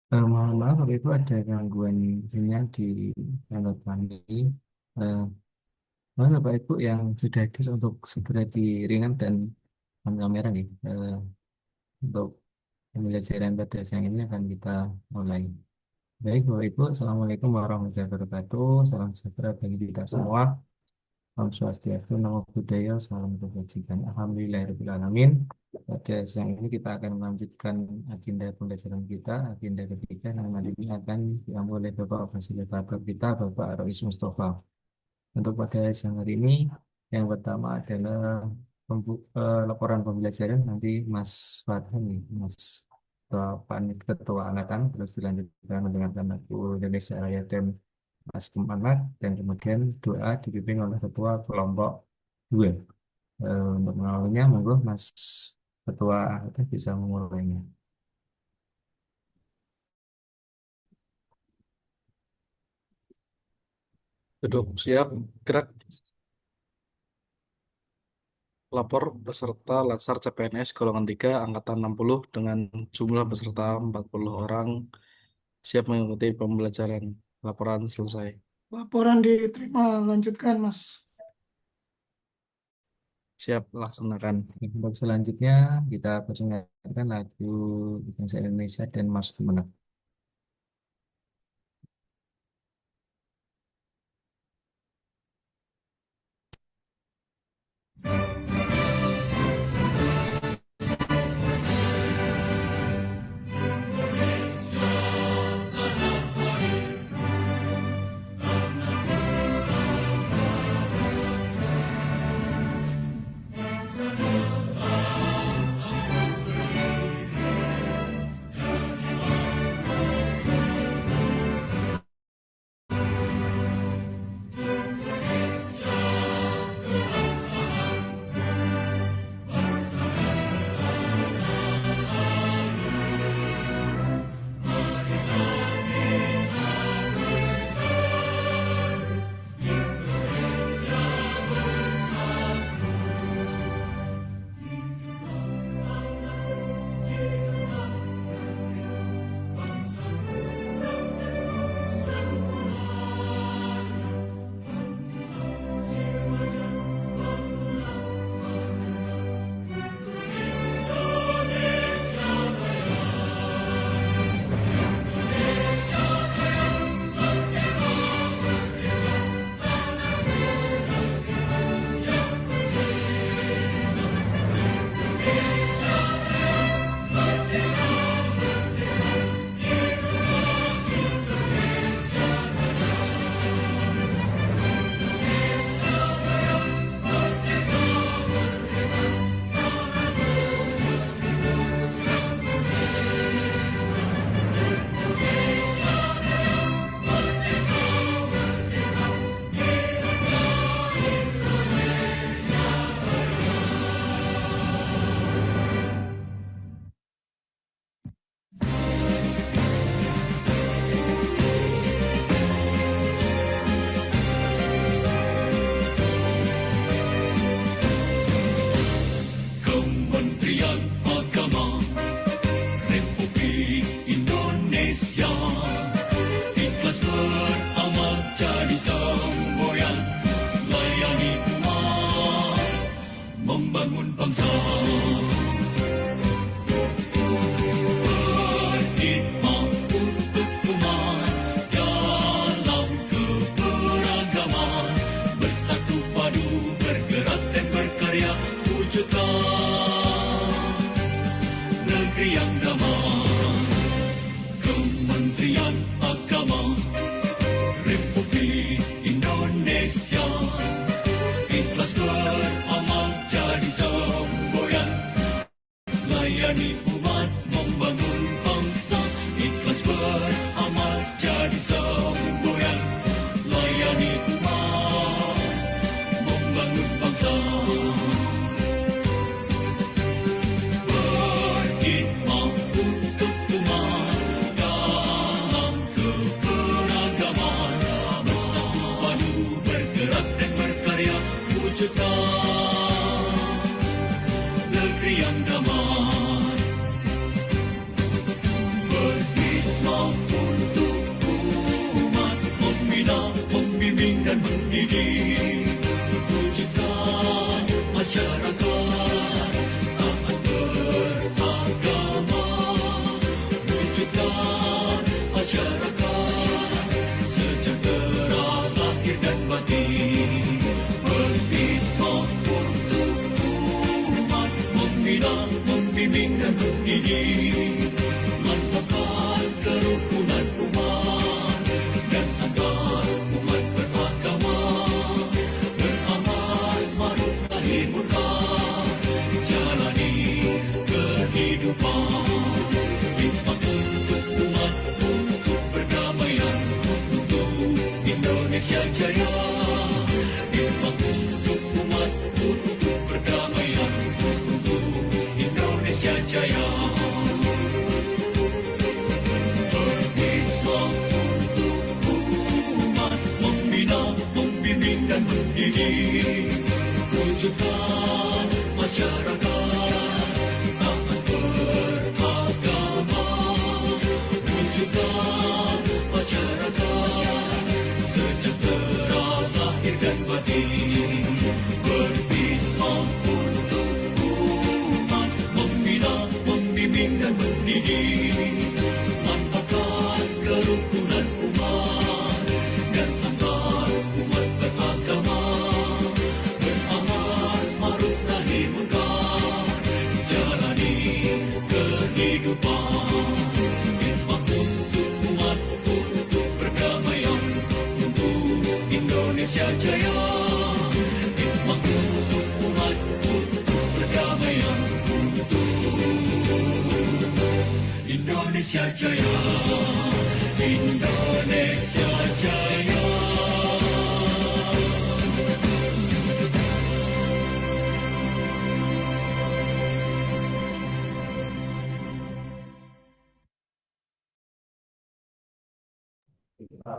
Mohon maaf waktu itu ada gangguan sinyal di kantor kami. Eh, Mohon Bapak Ibu yang sudah hadir untuk segera diringan dan on kamera nih. Untuk pembelajaran pada siang ini akan kita mulai. Baik Bapak Ibu, Assalamualaikum warahmatullahi wabarakatuh. Salam sejahtera bagi kita semua. Om Swastiastu, Namo Buddhaya, Salam Kebajikan. Alhamdulillahirrahmanirrahim. Pada siang ini kita akan melanjutkan agenda pembelajaran kita, agenda ketiga yang nanti ini akan diambil oleh Bapak Fasilitator kita, Bapak Rois Mustafa. Untuk pada siang hari ini, yang pertama adalah laporan pembelajaran nanti Mas Farhan, nih, Mas Ketua Angkatan, terus dilanjutkan mendengarkan lagu Indonesia Raya dan Mas Kemanat, dan kemudian doa dipimpin oleh Ketua Kelompok 2. Untuk mengawalnya, monggo Mas Ketua Angkatan bisa memulainya. Duduk, siap, gerak, lapor peserta Latsar CPNS golongan 3 angkatan 60 dengan jumlah peserta 40 orang siap mengikuti pembelajaran. Laporan selesai. Laporan diterima, lanjutkan Mas. Siap, laksanakan. Untuk selanjutnya, kita perdengarkan lagu Bangsa Indonesia dan Mars Kemenang. mati. Berkhidmat untuk umat, membina, membimbing dan mendidik, mantapkan kerukunan umat, dan agar umat beragama beramal ma'ruf nahi munkar, jalani kehidupan. Khidmat untuk umat, untuk perdamaian, untuk Indonesia Jaya. Khidmat untuk umat, untuk perdamaian, untuk Indonesia Jaya. Berkhidmat untuk umat, membina, membimbing dan mendidik, wujudkan masyarakat taat beragama, wujudkan masyarakat sejahtera lahir dan batin. Berkhidmat untuk umat, membina, membimbing dan mendidik, mantapkan kerukunan umat, dan antar umat beragama beramal ma'ruf nahi munkar, jalani kehidupan. Khidmat untuk umat, untuk perdamaian, untuk Indonesia Jaya. Khidmat untuk umat, untuk perdamaian, untuk Indonesia Jaya. Indonesia Jaya.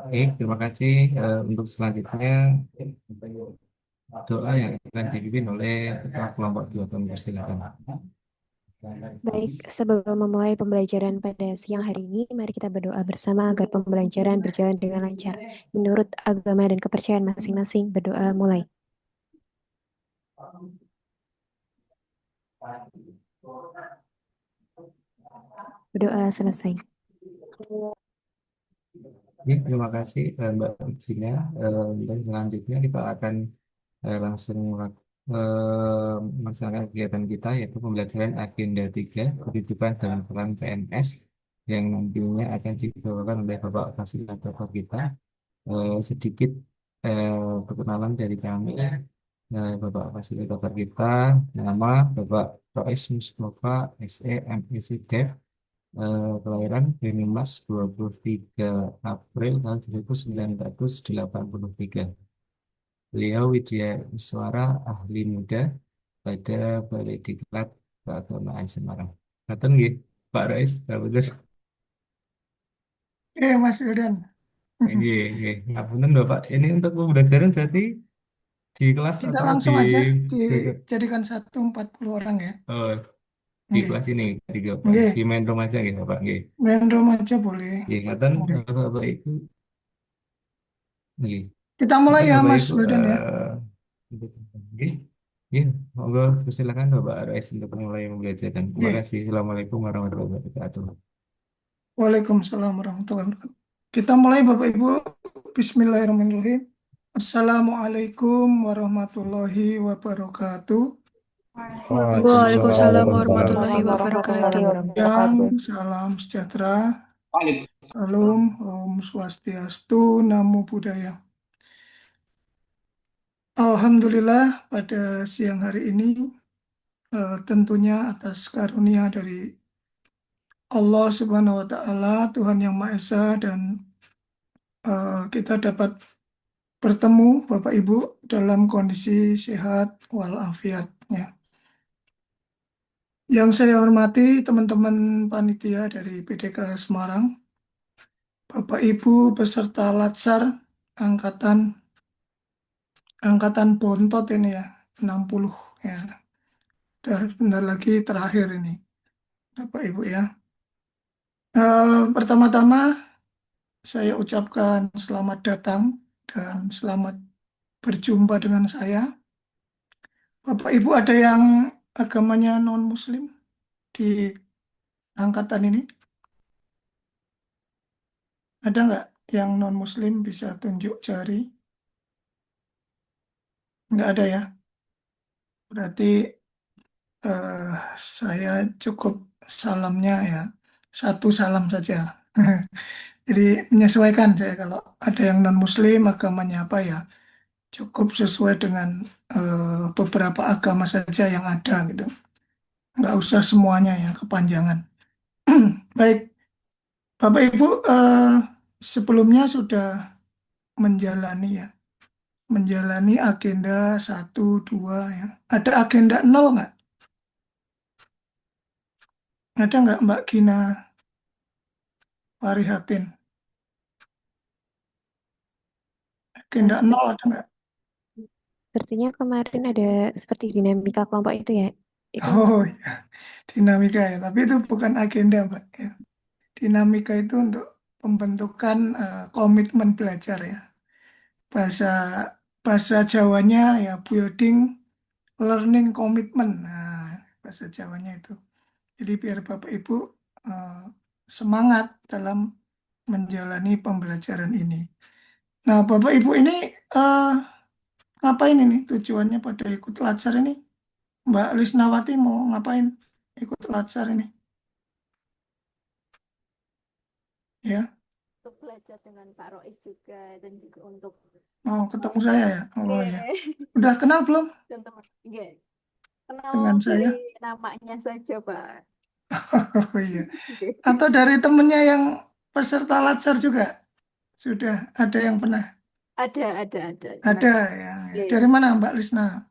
Oke, terima kasih. Untuk selanjutnya doa yang akan dipimpin oleh Ketua Kelompok 2 Pengurus. Silakan. Baik, sebelum memulai pembelajaran pada siang hari ini, mari kita berdoa bersama agar pembelajaran berjalan dengan lancar. Menurut agama dan kepercayaan masing-masing, berdoa mulai. Berdoa selesai. Oke, terima kasih Mbak Gina. Dan selanjutnya kita akan langsung melaksanakan kegiatan kita, yaitu pembelajaran agenda 3 kehidupan dalam peran PNS, yang nantinya akan dibawakan oleh Bapak fasilitator kita. Sedikit perkenalan dari kami. Bapak fasilitator kita, nama Bapak Rois Mustafa SE MSc Dev, kelahiran Banyumas 23 April tahun 1983. Beliau widyaswara ahli muda pada Balai Diklat Keagamaan Semarang. Ngaten nggih, Pak Rais, Pak Betul. Mas Wildan. Nggih, nggih. Ngapunten Bapak. Ini untuk pembelajaran berarti di kelas Kita atau langsung di aja dijadikan 140 orang ya. oh, di Oke. kelas ini tiga Pak. Oke. Di main room aja gitu Bapak. Nggih. Main room aja boleh. Nggih, ngaten Oke. Bapak Ibu. Nggih. Kita mulai Ngaten ya Bapak Mas Ibu. Wildan ya. Nggih. Nggih, monggo persilakan Bapak Rais untuk memulai pembelajaran. Terima Oke. kasih. Assalamualaikum warahmatullahi wabarakatuh. Waalaikumsalam warahmatullahi wabarakatuh. Kita mulai Bapak Ibu. Bismillahirrahmanirrahim. Assalamualaikum warahmatullahi wabarakatuh. Waalaikumsalam warahmatullahi wabarakatuh. Yang salam sejahtera. Salam Om Swastiastu, Namo Buddhaya. Alhamdulillah pada siang hari ini tentunya atas karunia dari Allah Subhanahu wa Ta'ala, Tuhan Yang Maha Esa, dan kita dapat bertemu Bapak Ibu dalam kondisi sehat walafiat ya. Yang saya hormati teman-teman panitia dari PDK Semarang, Bapak Ibu beserta Latsar angkatan Bontot ini ya, 60 ya. Udah bentar lagi terakhir ini, Bapak Ibu ya. Pertama-tama saya ucapkan selamat datang dan selamat berjumpa dengan saya. Bapak Ibu ada yang agamanya non-Muslim di angkatan ini? Ada nggak yang non-Muslim bisa tunjuk jari? Nggak ada ya. Berarti eh, saya cukup salamnya ya. Satu salam saja. Jadi menyesuaikan saya kalau ada yang non-Muslim agamanya apa ya. Cukup sesuai dengan beberapa agama saja yang ada gitu. Nggak usah semuanya ya, kepanjangan. Baik, Bapak Ibu sebelumnya sudah menjalani ya, menjalani agenda satu, dua ya. Ada agenda nol nggak? Ada nggak Mbak Gina Parihatin? Agenda nol ada nggak? Sepertinya kemarin ada seperti dinamika kelompok itu ya. Itu Oh ya, dinamika ya. Tapi itu bukan agenda Mbak ya. Dinamika itu untuk pembentukan komitmen belajar ya. Bahasa bahasa Jawanya ya building learning commitment. Nah, bahasa Jawanya itu. Jadi biar Bapak Ibu eh, semangat dalam menjalani pembelajaran ini. Nah, Bapak Ibu ini eh, ngapain ini tujuannya pada ikut latsar ini? Mbak Lisnawati mau ngapain ikut latsar ini? Ya, Untuk belajar dengan Pak Rois juga dan juga untuk mau ketemu saya ya? Oh ya, Oke, udah kenal belum dan teman. Oke. Kenal dengan dari saya? namanya saja, Pak. Oh iya. Oke. Atau dari temennya yang peserta latsar juga? Sudah ada yang pernah? Ada. Ada Cuman ya. Ya. oke. Dari mana Mbak Lisna?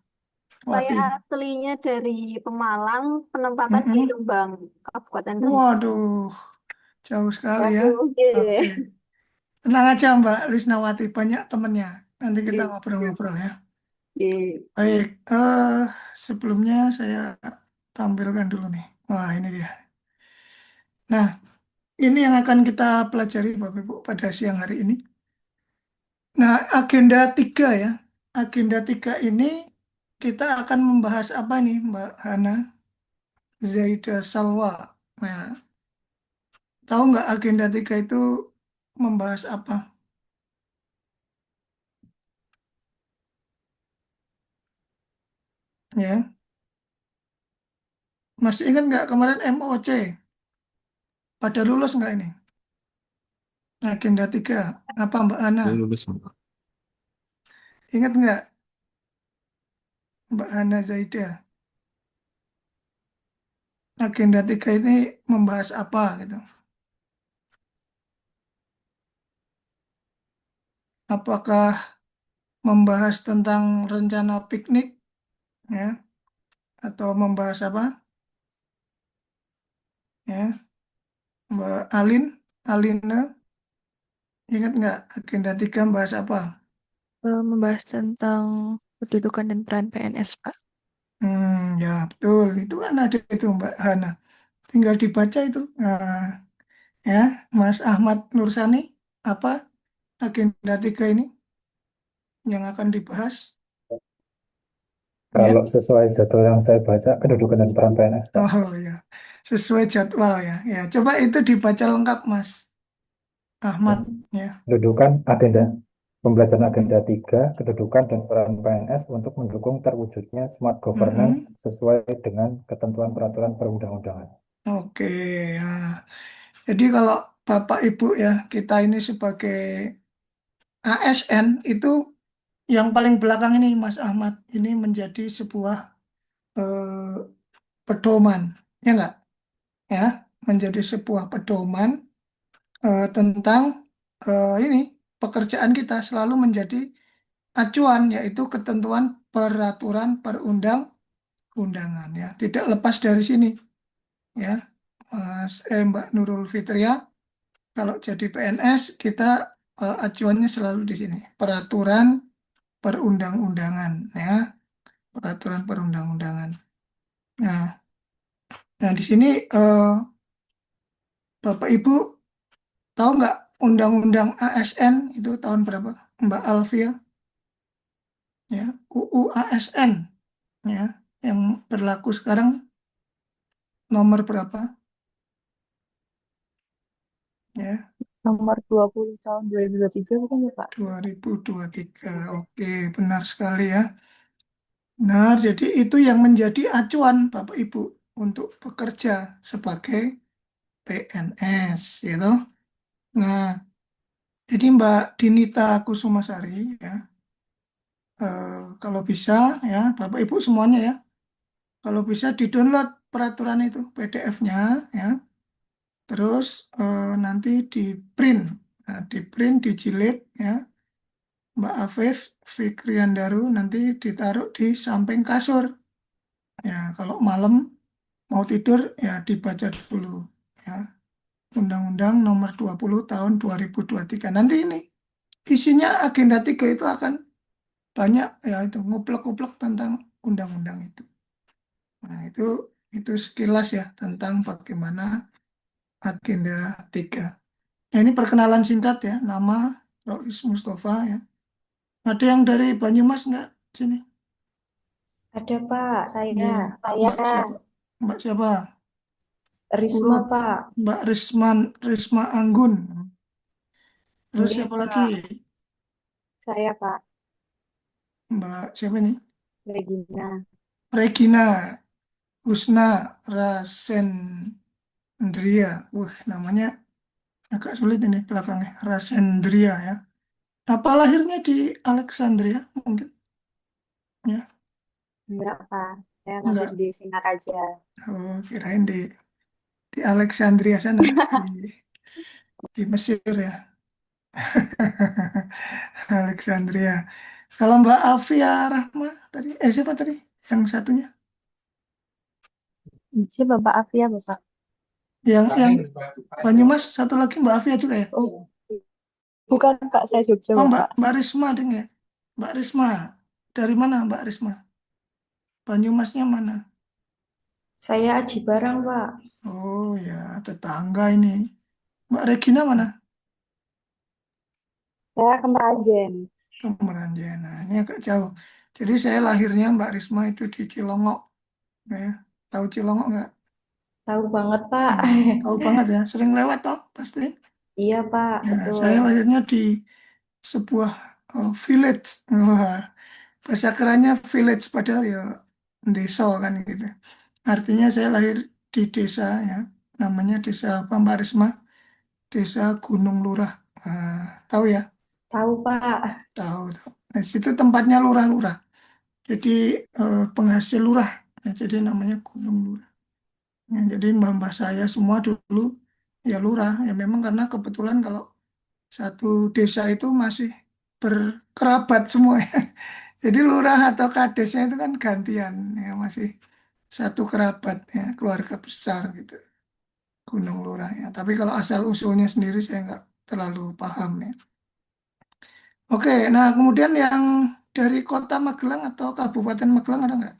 Saya Wati. aslinya dari Pemalang, penempatan di Mm-mm. Rembang, Kabupaten Rembang. Waduh, jauh sekali ya. Waduh, oke. Oke. Tenang aja Mbak Lisnawati, banyak temennya. Nanti kita Oke. ngobrol-ngobrol ya. Oke. Baik, sebelumnya saya tampilkan dulu nih. Wah, ini dia. Nah, ini yang akan kita pelajari Bapak Ibu pada siang hari ini. Nah, agenda tiga ya. Agenda tiga ini kita akan membahas apa nih Mbak Hana Zaida Salwa. Nah, tahu nggak agenda tiga itu membahas apa? Ya, masih ingat nggak kemarin MOC? Pada lulus nggak ini? Agenda tiga. Apa Mbak Hana? Belum lulus, Mbak. Ingat nggak Mbak Hana Zaida? Agenda tiga ini membahas apa gitu? Apakah membahas tentang rencana piknik ya atau membahas apa ya Mbak Alina ingat nggak agenda tiga membahas apa? Membahas tentang kedudukan dan peran PNS, Pak. Ya betul itu kan ada itu Mbak Hana tinggal dibaca itu nah, ya Mas Ahmad Nursani apa agenda tiga ini yang akan dibahas ya Kalau sesuai jadwal yang saya baca, kedudukan dan peran PNS, Pak. oh ya sesuai jadwal ya ya coba itu dibaca lengkap Mas Ahmad ya. Kedudukan agenda pembelajaran Mm-mm. agenda 3, kedudukan dan peran PNS untuk mendukung terwujudnya smart governance Mm-mm. sesuai dengan ketentuan peraturan perundang-undangan. Oke, ya. Jadi kalau Bapak Ibu ya, kita ini sebagai ASN itu yang paling belakang ini Mas Ahmad ini menjadi sebuah eh, pedoman, ya enggak? Ya, menjadi sebuah pedoman tentang ini pekerjaan kita selalu menjadi acuan yaitu ketentuan peraturan perundang-undangan ya. Tidak lepas dari sini ya. Mbak Nurul Fitria kalau jadi PNS kita acuannya selalu di sini peraturan perundang-undangan ya peraturan perundang-undangan. Nah, nah di sini Bapak Ibu tahu nggak Undang-Undang ASN itu tahun berapa? Mbak Alfia ya UU ASN ya yang berlaku sekarang nomor berapa ya Nomor 20 tahun 2023 bukan ya, Pak? 2023. Oke benar sekali ya. Nah, jadi itu yang menjadi acuan Bapak Ibu untuk bekerja sebagai PNS, gitu. Nah, jadi Mbak Dinita Kusumasari, ya, kalau bisa, ya, Bapak Ibu semuanya, ya, kalau bisa di-download peraturan itu, PDF-nya, ya, terus nanti di-print, nah, di-print, dijilid, ya, Mbak Afif Fikriandaru nanti ditaruh di samping kasur. Ya, kalau malam mau tidur ya dibaca dulu, ya. Undang-Undang Nomor 20 Tahun 2023. Nanti ini isinya agenda 3 itu akan banyak, ya, itu nguplek-nguplek tentang undang-undang itu. Nah, itu sekilas ya tentang bagaimana agenda 3. Nah, ini perkenalan singkat, ya, nama Rois Mustafa, ya. Ada yang dari Banyumas nggak sini? Ada Pak, saya. Iya, Mbak siapa? Mbak siapa? Risma Urut. Pak. Mbak Risma Anggun. Terus Nggih siapa lagi? Pak, saya Pak. Mbak siapa ini? Regina. Regina Husna Rasendria. Wah, namanya agak sulit ini belakangnya. Rasendria, ya. Apa lahirnya di Alexandria mungkin? Ya, Enggak, Pak. Saya lahir enggak. di Singaraja. Oh, kirain di Alexandria sana, di Mesir, ya. Alexandria. Kalau Mbak Afia Rahma tadi, siapa tadi? Yang satunya? Siapa Bapak Afia, Bapak? Yang Banyumas satu lagi Mbak Afia juga, ya? Oh, bukan Pak, saya Jogja, Oh, Mbak Bapak. Mbak Risma ding, ya. Mbak Risma. Dari mana Mbak Risma? Banyumasnya mana? Saya Aji Barang Pak. Oh ya, tetangga ini. Mbak Regina mana? Saya Kemerajen. Kemeranjen. Nah, ini agak jauh. Jadi saya lahirnya Mbak Risma itu di Cilongok, ya. Tahu Cilongok nggak? Tahu banget Pak. Hmm, tahu banget, ya. Sering lewat toh pasti. Iya Pak, Ya, betul. saya lahirnya di sebuah village. Wah, bahasa kerennya village padahal ya desa kan gitu. Artinya saya lahir di desa, ya. Namanya Desa apa Mbak Risma? Desa Gunung Lurah. Nah, tahu ya? Tahu Pak. Tahu, tahu. Nah, situ tempatnya lurah-lurah. Jadi penghasil lurah. Nah, jadi namanya Gunung Lurah. Nah, jadi mbah-mbah saya semua dulu ya lurah. Ya memang karena kebetulan kalau satu desa itu masih berkerabat semua, ya. Jadi lurah atau kadesnya itu kan gantian, ya, masih satu kerabat, ya, keluarga besar gitu. Gunung Lurah, ya. Tapi kalau asal usulnya sendiri saya nggak terlalu paham, ya. Oke, nah kemudian yang dari kota Magelang atau Kabupaten Magelang ada nggak?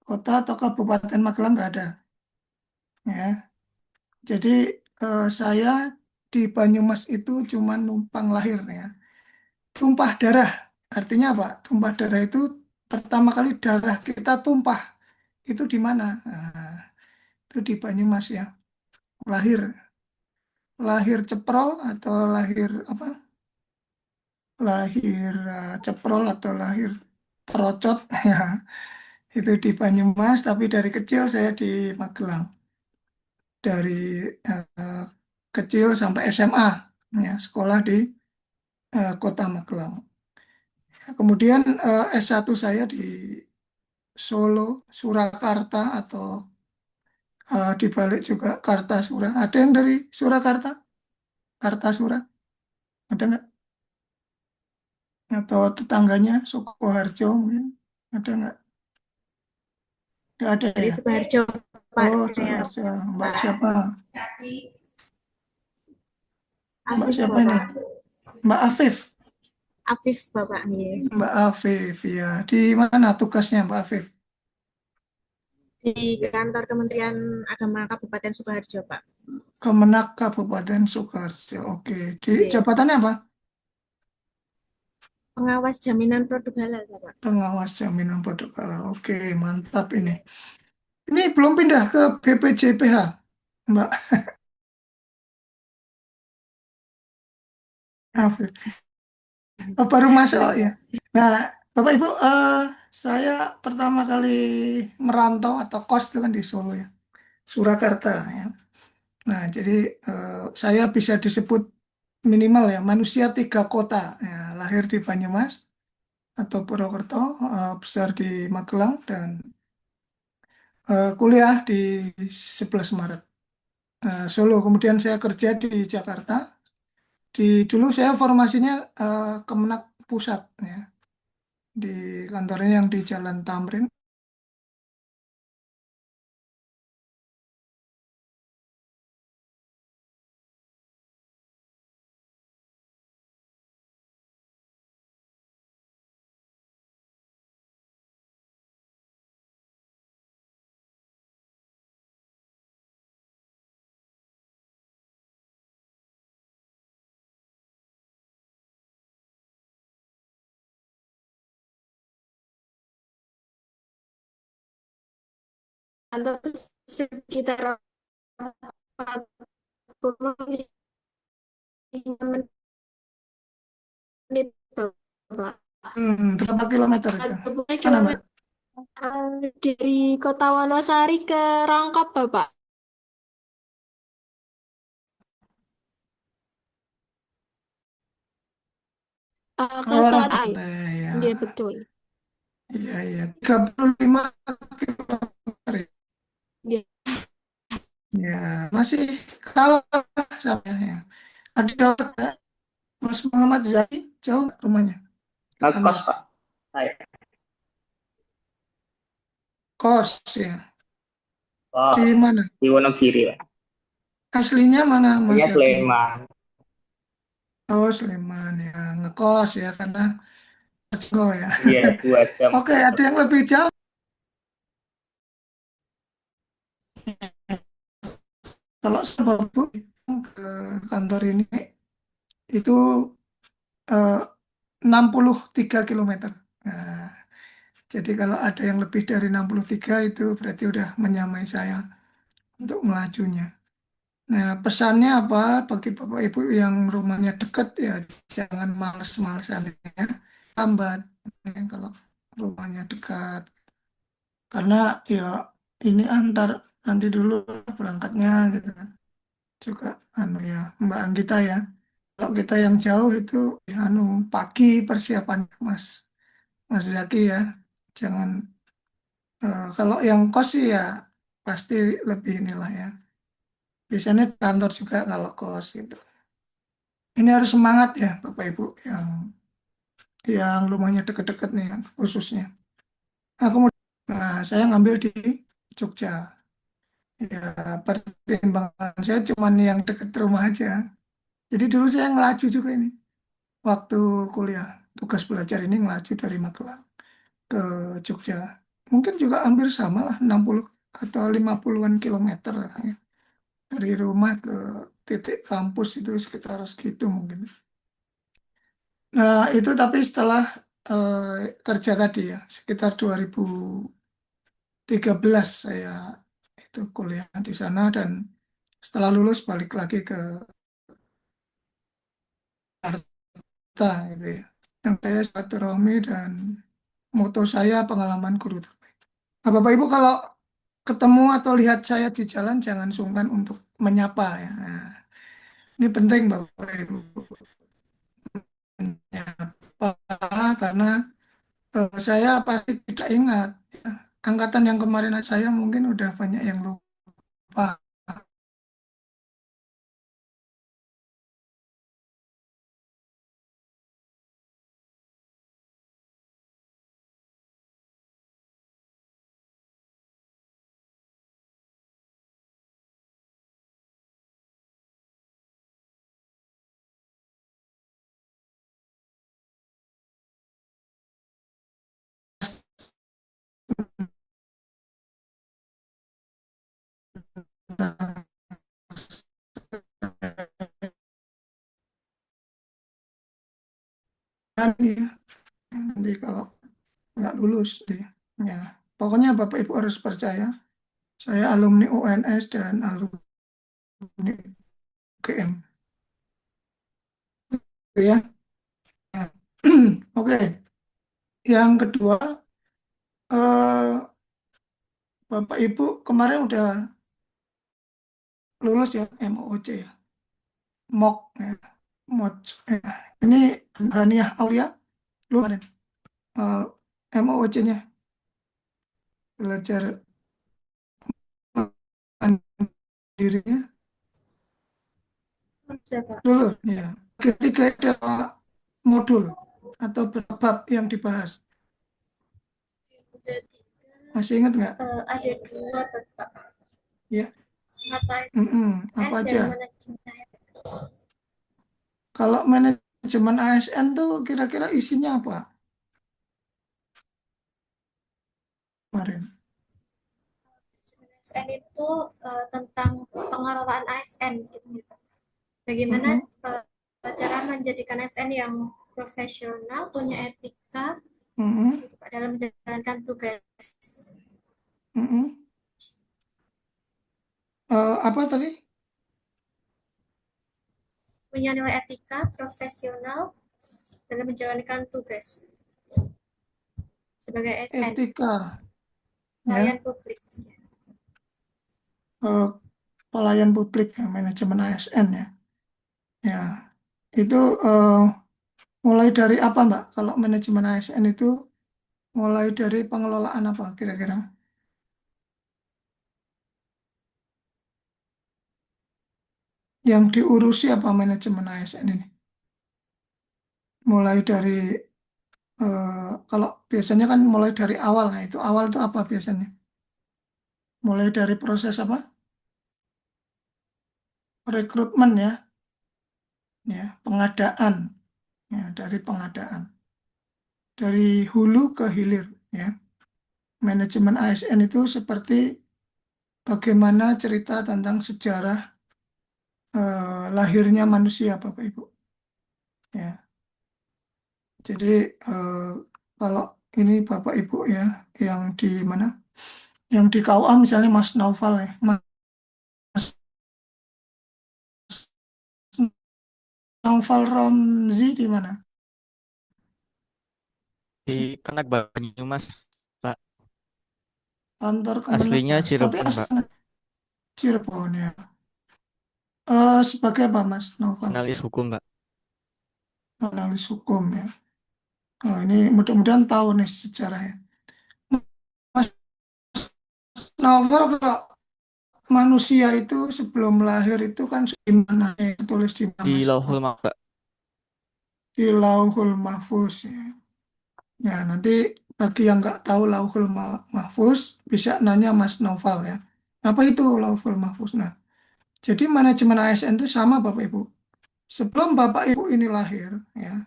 Kota atau Kabupaten Magelang nggak ada, ya. Jadi saya di Banyumas itu cuma numpang lahir, ya. Tumpah darah, artinya apa? Tumpah darah itu pertama kali darah kita tumpah itu di mana? Nah, itu di Banyumas, ya. Lahir, lahir ceprol atau lahir apa? Lahir ceprol atau lahir perocot, ya. Itu di Banyumas, tapi dari kecil saya di Magelang. Dari eh, kecil sampai SMA, ya, sekolah di Kota Magelang. Kemudian S1 saya di Solo, Surakarta atau dibalik juga Kartasura. Ada yang dari Surakarta? Kartasura? Ada nggak? Atau tetangganya Sukoharjo mungkin? Ada nggak? Nggak ada, Dari ya? Sukoharjo, Pak, Oh, saya. Sukoharjo. Mbak siapa? Mbak Afif, siapa ini? Bapak. Mbak Afif. Afif, Bapak. Nih. Mbak Afif, ya. Di mana tugasnya Mbak Afif? Di kantor Kementerian Agama Kabupaten Sukoharjo, Pak. Kemenak Kabupaten Sukoharjo. Oke. Di Iya. jabatannya apa? Pengawas jaminan produk halal, Bapak. Pengawas jaminan produk halal. Oke, mantap ini. Ini belum pindah ke BPJPH, Mbak Afif. Oh, baru masuk, ya. Nah, Bapak Ibu, saya pertama kali merantau atau kos itu kan di Solo ya, Surakarta ya. Nah, jadi saya bisa disebut minimal ya manusia tiga kota. Ya, lahir di Banyumas atau Purwokerto, besar di Magelang dan kuliah di 11 Maret Solo. Kemudian saya kerja di Jakarta. Dulu saya formasinya Kemenak Pusat ya, di kantornya yang di Jalan Tamrin. Atau sekitar 45 menit, Bapak. Berapa kilometer itu? Atau pokoknya Mana Mbak? kilometer dari Kota Wonosari ke Rangkap, Bapak. Ke Oh, orang selatan. pantai ya. Iya, betul. Iya, iya. 35 kilometer ya. Iya. Ya, masih kalah sama ya. Ada jauh nggak? Mas Muhammad Zaki, jauh nggak rumahnya ke Ngekos, kantor? Pak. Saya. Kos ya. Oh, Di mana? di Wonogiri, Pak. Aslinya mana Mas Punya Zaki? Sleman. Oh, Sleman ya. Ngekos ya, karena Go ya. Iya, 2 jam. Oke, ada yang lebih jauh. Kalau sebab ke kantor ini itu eh, 63 kilometer. Nah, jadi kalau ada yang lebih dari 63 itu berarti udah menyamai saya untuk melajunya. Nah, pesannya apa bagi Bapak Ibu yang rumahnya dekat ya jangan males-malesan ya. Lambat ya, kalau rumahnya dekat. Karena ya ini antar nanti dulu berangkatnya gitu kan. Juga anu ya Mbak Anggita ya. Kalau kita yang jauh itu ya, anu pagi persiapan Mas Mas Zaki ya. Jangan kalau yang kos sih ya pasti lebih inilah ya. Biasanya di kantor juga kalau kos gitu. Ini harus semangat ya Bapak Ibu yang rumahnya deket-deket nih khususnya. Nah, kemudian saya ngambil di Jogja. Ya, pertimbangan saya cuma yang dekat rumah aja. Jadi dulu saya ngelaju juga ini. Waktu kuliah, tugas belajar ini ngelaju dari Magelang ke Jogja. Mungkin juga hampir sama lah, 60 atau 50-an kilometer lah ya. Dari rumah ke titik kampus itu sekitar segitu mungkin. Nah, itu tapi setelah kerja tadi ya, sekitar 2013 saya itu kuliah di sana dan setelah lulus balik lagi ke Jakarta gitu ya. Yang saya silaturahmi dan moto saya pengalaman guru terbaik. Nah, Bapak Ibu kalau ketemu atau lihat saya di jalan jangan sungkan untuk menyapa ya. Nah, ini penting Bapak Ibu menyapa karena saya pasti tidak ingat ya. Angkatan yang kemarin saya mungkin udah banyak yang lupa. Ya, nanti kalau nggak lulus deh. Ya, pokoknya Bapak Ibu harus percaya. Saya alumni UNS dan alumni UGM. Oke ya. Ya. Oke. Yang kedua, eh, Bapak Ibu kemarin udah lulus ya MOOC ya, MOOC ya, MOOC ya. Ini Haniah Aulia lu kemarin MOOC-nya belajar dirinya dulu ya. Ketiga ada modul atau bab yang dibahas. Masih ingat nggak? Ada dua, Bapak. Ya. Apa Apa ASN aja? dan manajemen. Kalau manajemen ASN tuh kira-kira isinya apa? Kemarin. ASN itu tentang pengelolaan ASN gitu. Bagaimana cara menjadikan ASN yang profesional, punya etika gitu, Pak, dalam menjalankan tugas. Apa tadi? Punya nilai etika, profesional dalam menjalankan tugas sebagai ASN. Etika. Pelayan publik. Pelayan publik ya, manajemen ASN ya. Ya, itu mulai dari apa Mbak? Kalau manajemen ASN itu mulai dari pengelolaan apa kira-kira? Yang diurusi apa manajemen ASN ini? Mulai dari kalau biasanya kan mulai dari awal, nah itu awal itu apa biasanya? Mulai dari proses apa? Rekrutmen ya, pengadaan, ya dari pengadaan, dari hulu ke hilir ya. Manajemen ASN itu seperti bagaimana cerita tentang sejarah lahirnya manusia, Bapak Ibu. Ya, jadi kalau ini Bapak Ibu ya, yang di mana? Yang di KUA misalnya Mas Naufal ya, Mas Naufal Romzi di mana? Di Kenak Banyumas, Pak. Kantor Aslinya Kemenag. Tapi Cirebon, Pak. Cirebon ya. Sebagai apa Mas Naufal? Analis hukum, Pak. Analis hukum ya. Oh, ini mudah-mudahan tahu nih sejarahnya. Mas Naufal, kalau manusia itu sebelum lahir itu kan di mana ya? Tulis di mana? Di Lauhul Mahfuz, Pak. Di Lauhul Mahfuz ya. Ya, nanti bagi yang nggak tahu Lauhul Mahfuz bisa nanya Mas Naufal ya. Apa itu Lauhul Mahfuz? Nah, jadi manajemen ASN itu sama Bapak Ibu. Sebelum Bapak Ibu ini lahir ya,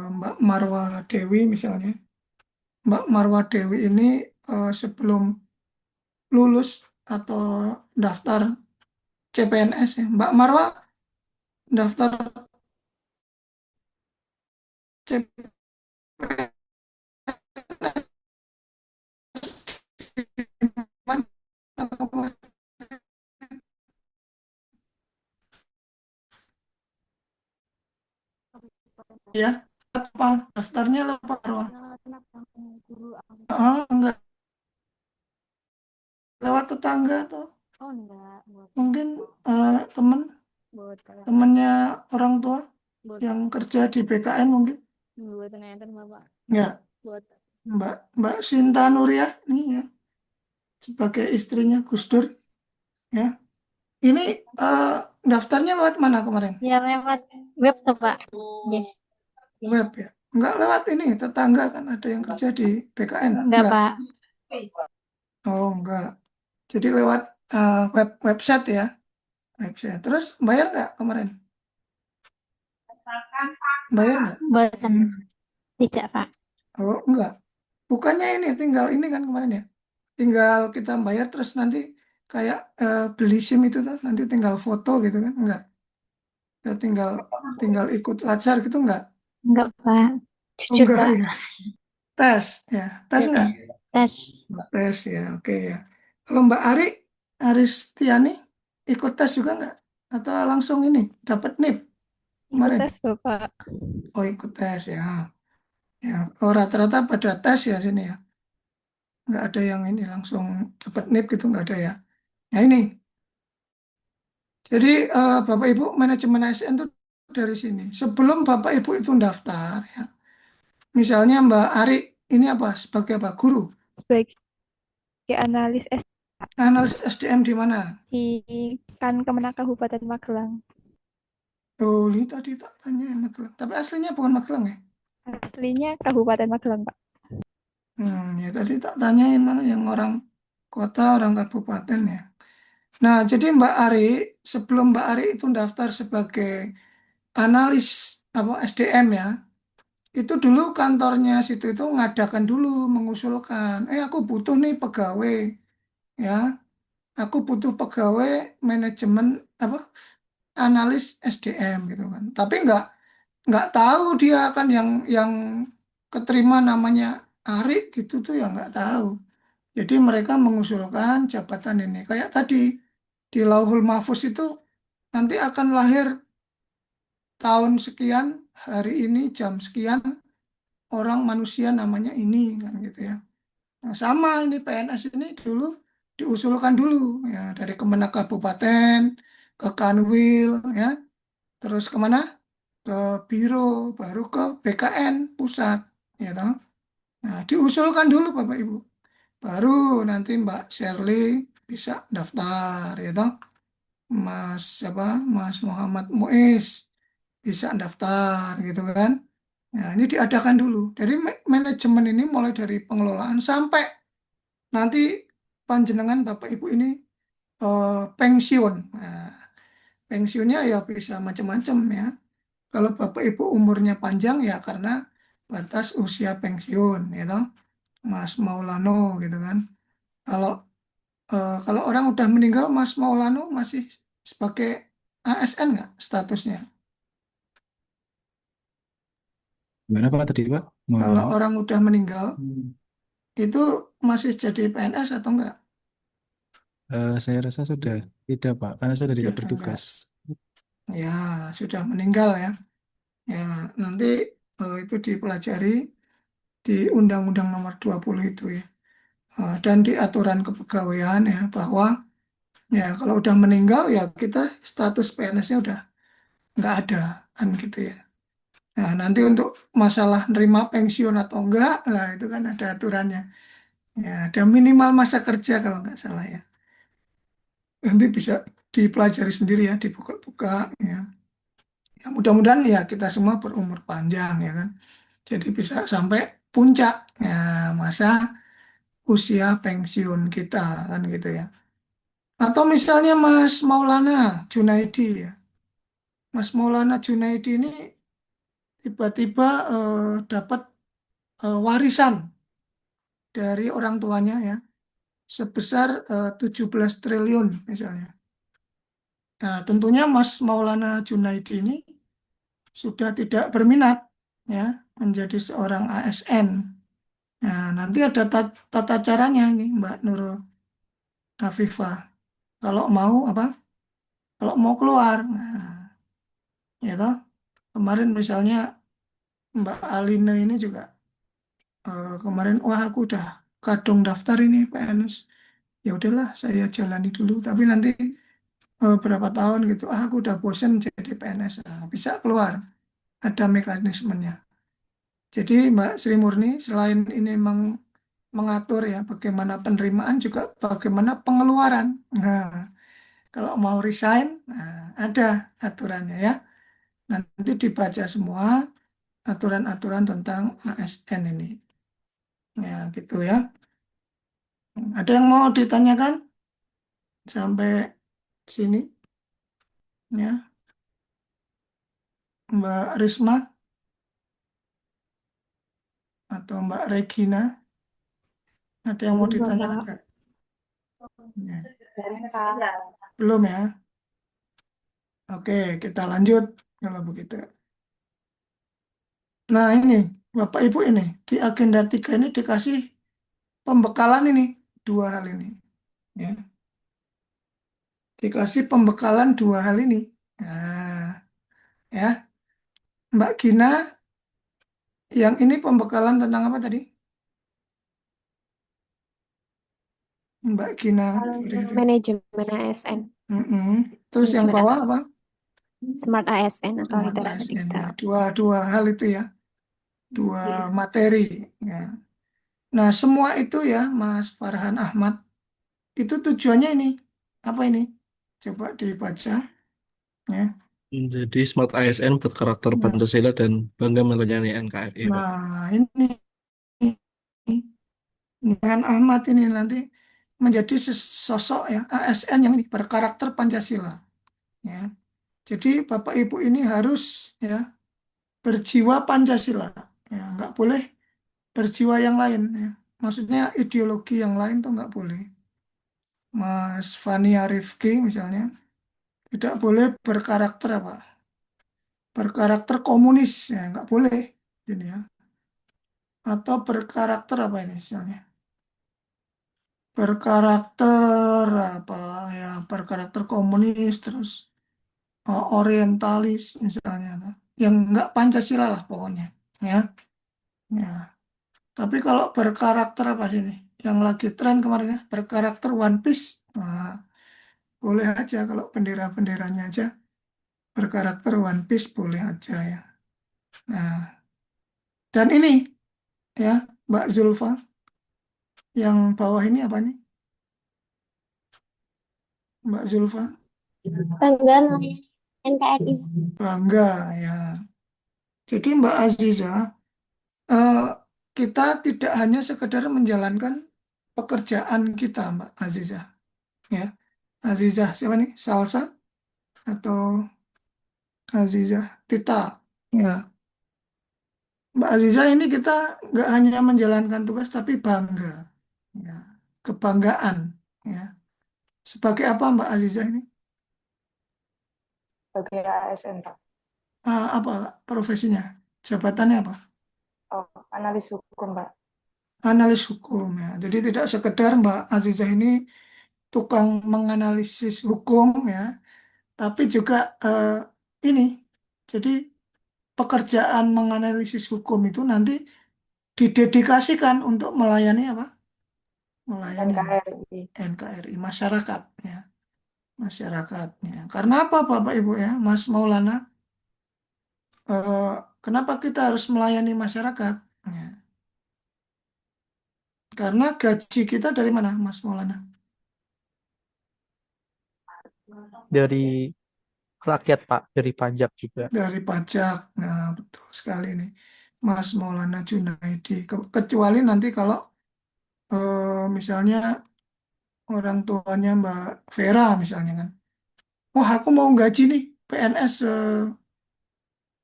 Mbak Marwa Dewi misalnya. Mbak Marwa Dewi ini sebelum lulus atau daftar CPNS ya. Mbak Marwa daftar CPNS ya, apa daftarnya lewat Marwa? Enggak, lewat tetangga tuh. Oh enggak, Mungkin temennya orang tua yang kerja di BKN mungkin. buat nonton Bapak. Enggak. Buat Mbak Sinta Nuriyah nih ya, sebagai istrinya Gus Dur ya. Ini daftarnya lewat mana kemarin? ya lewat web tuh Pak. Yes. Web ya. Enggak lewat ini tetangga kan ada yang kerja di BKN. Enggak Pak. Oh enggak. Jadi lewat website ya. Website. Terus bayar nggak kemarin? Bayar nggak? Buatan tidak Pak. Oh enggak. Bukannya ini tinggal ini kan kemarin ya. Tinggal kita bayar terus nanti kayak beli SIM itu tuh nanti tinggal foto gitu kan? Enggak. Ya, tinggal ikut lacar gitu enggak? Enggak Pak. Oh, Jujur enggak Pak. ya. Tes ya. Tes enggak? Tes. Tes ya. Oke ya. Kalau Mbak Aristiani ikut tes juga enggak? Atau langsung ini dapat NIP Ikut kemarin? tes Bapak. Oh ikut tes ya. Ya, rata-rata pada tes ya sini ya. Nggak ada yang ini langsung dapat NIP gitu, nggak ada ya. Nah ini, jadi Bapak Ibu manajemen ASN itu dari sini. Sebelum Bapak Ibu itu daftar, ya, misalnya Mbak Ari ini apa sebagai apa? Guru, Sebagai analis analis SDM di mana? di Kemenak Kabupaten Magelang. Oh, ini tadi tak tanya yang Magelang. Tapi aslinya bukan Magelang ya? Aslinya Kabupaten Magelang, Pak. Ya tadi tak tanyain mana yang orang kota, orang kabupaten ya. Nah, jadi Mbak Ari, sebelum Mbak Ari itu daftar sebagai analis apa SDM ya, itu dulu kantornya situ itu ngadakan dulu, mengusulkan, aku butuh nih pegawai, ya, aku butuh pegawai manajemen apa analis SDM gitu kan. Tapi nggak tahu dia kan yang keterima namanya Ari gitu tuh ya nggak tahu. Jadi mereka mengusulkan jabatan ini. Kayak tadi di Lauhul Mahfuz itu nanti akan lahir tahun sekian, hari ini jam sekian, orang manusia namanya ini kan gitu ya. Nah, sama ini PNS ini dulu diusulkan dulu ya dari Kemenak Kabupaten ke Kanwil ya, terus kemana? Ke Biro, baru ke BKN pusat ya toh. Nah, diusulkan dulu Bapak Ibu. Baru nanti Mbak Shirley bisa daftar ya toh. Mas siapa? Mas Muhammad Muiz bisa daftar gitu kan. Nah, ini diadakan dulu. Jadi manajemen ini mulai dari pengelolaan sampai nanti panjenengan Bapak Ibu ini pensiun. Nah, pensiunnya ya bisa macam-macam ya. Kalau Bapak Ibu umurnya panjang ya karena batas usia pensiun, gitu. Mas Maulano gitu kan. Kalau kalau orang udah meninggal, Mas Maulano masih sebagai ASN nggak statusnya? Gimana Pak tadi Pak? Mau Kalau ulangi? orang udah meninggal, itu masih jadi PNS atau enggak? Saya rasa sudah tidak Pak, karena sudah tidak Sudah enggak. bertugas. Ya, sudah meninggal ya. Ya, nanti itu dipelajari di Undang-Undang Nomor 20 itu ya. Dan di aturan kepegawaian ya bahwa ya kalau udah meninggal ya kita status PNS-nya udah nggak ada kan gitu ya. Nah, nanti untuk masalah nerima pensiun atau enggak lah itu kan ada aturannya. Ya, ada minimal masa kerja kalau nggak salah ya. Nanti bisa dipelajari sendiri ya, dibuka-buka ya. Ya, mudah-mudahan ya kita semua berumur panjang ya kan. Jadi bisa sampai puncak ya, masa usia pensiun kita kan gitu ya. Atau misalnya Mas Maulana Junaidi ya. Mas Maulana Junaidi ini tiba-tiba dapat warisan dari orang tuanya ya sebesar 17 triliun misalnya. Nah, tentunya Mas Maulana Junaidi ini sudah tidak berminat ya menjadi seorang ASN. Nah, nanti ada tata caranya ini Mbak Nurul Afifah. Kalau mau apa? Kalau mau keluar. Nah, ya toh. Kemarin misalnya Mbak Aline ini juga kemarin wah aku udah kadung daftar ini PNS. Ya udahlah saya jalani dulu tapi nanti berapa tahun gitu aku udah bosen jadi PNS. Nah, bisa keluar. Ada mekanismenya. Jadi Mbak Sri Murni selain ini mengatur ya bagaimana penerimaan juga bagaimana pengeluaran. Nah, kalau mau resign, nah, ada aturannya ya. Nanti dibaca semua aturan-aturan tentang ASN ini. Ya, gitu ya. Ada yang mau ditanyakan sampai sini? Ya, Mbak Risma atau Mbak Regina, ada yang mau ditanyakan nggak? Ya. Belum ya? Oke, kita lanjut kalau begitu. Nah ini, Bapak Ibu ini, di agenda 3 ini dikasih pembekalan ini, dua hal ini. Ya. Dikasih pembekalan dua hal ini. Nah, ya, Mbak Gina Yang ini pembekalan tentang apa tadi? Mbak Gina. Manajemen ASN. Terus yang Manajemen bawah apa? Smart ASN atau Smart literasi ASN, ya. digital. Dua hal itu ya, dua materi. Ya. Nah, semua itu ya, Mas Farhan Ahmad, itu tujuannya ini. Apa ini? Coba dibaca. Ya. Menjadi smart ASN berkarakter Nah, Pancasila dan bangga melayani NKRI, Pak. nah ini dengan Ahmad ini nanti menjadi sosok ya ASN yang ini berkarakter Pancasila. Ya. Jadi Bapak Ibu ini harus ya berjiwa Pancasila. Ya, nggak boleh berjiwa yang lain. Ya. Maksudnya ideologi yang lain tuh nggak boleh. Mas Fania Rifki misalnya tidak boleh berkarakter apa? Berkarakter komunis ya nggak boleh. Ini ya. Atau berkarakter apa ini misalnya? Berkarakter apa ya? Berkarakter komunis terus orientalis misalnya, yang nggak Pancasila lah pokoknya. Ya, ya. Tapi kalau berkarakter apa sih ini? Yang lagi tren kemarin ya, berkarakter One Piece. Nah, boleh aja kalau bendera-benderanya aja berkarakter One Piece boleh aja ya. Nah, dan ini ya Mbak Zulfa, yang bawah ini apa nih? Mbak Zulfa? Bangga NKRI. Bangga ya. Jadi Mbak Aziza, eh, kita tidak hanya sekedar menjalankan pekerjaan kita, Mbak Aziza. Ya, Aziza siapa nih? Salsa atau Aziza Tita? Ya, Mbak Aziza ini kita nggak hanya menjalankan tugas tapi bangga, ya, kebanggaan, ya. Sebagai apa Mbak Aziza ini? Sebagai ASN, Pak. Apa profesinya? Jabatannya apa? Oh, analis hukum, Pak. Analis hukum ya. Jadi tidak sekedar Mbak Aziza ini tukang menganalisis hukum ya, tapi juga ini. Jadi pekerjaan menganalisis hukum itu nanti didedikasikan untuk melayani apa? Melayani NKRI. NKRI masyarakat ya, masyarakatnya. Karena apa Bapak Ibu ya, Mas Maulana? Eh, kenapa kita harus melayani masyarakat? Ya. Karena gaji kita dari mana, Mas Maulana? Dari rakyat, Pak, dari pajak juga. Dari pajak. Nah, betul sekali nih, Mas Maulana Junaidi. Kecuali nanti kalau misalnya orang tuanya Mbak Vera misalnya kan, wah aku mau gaji nih PNS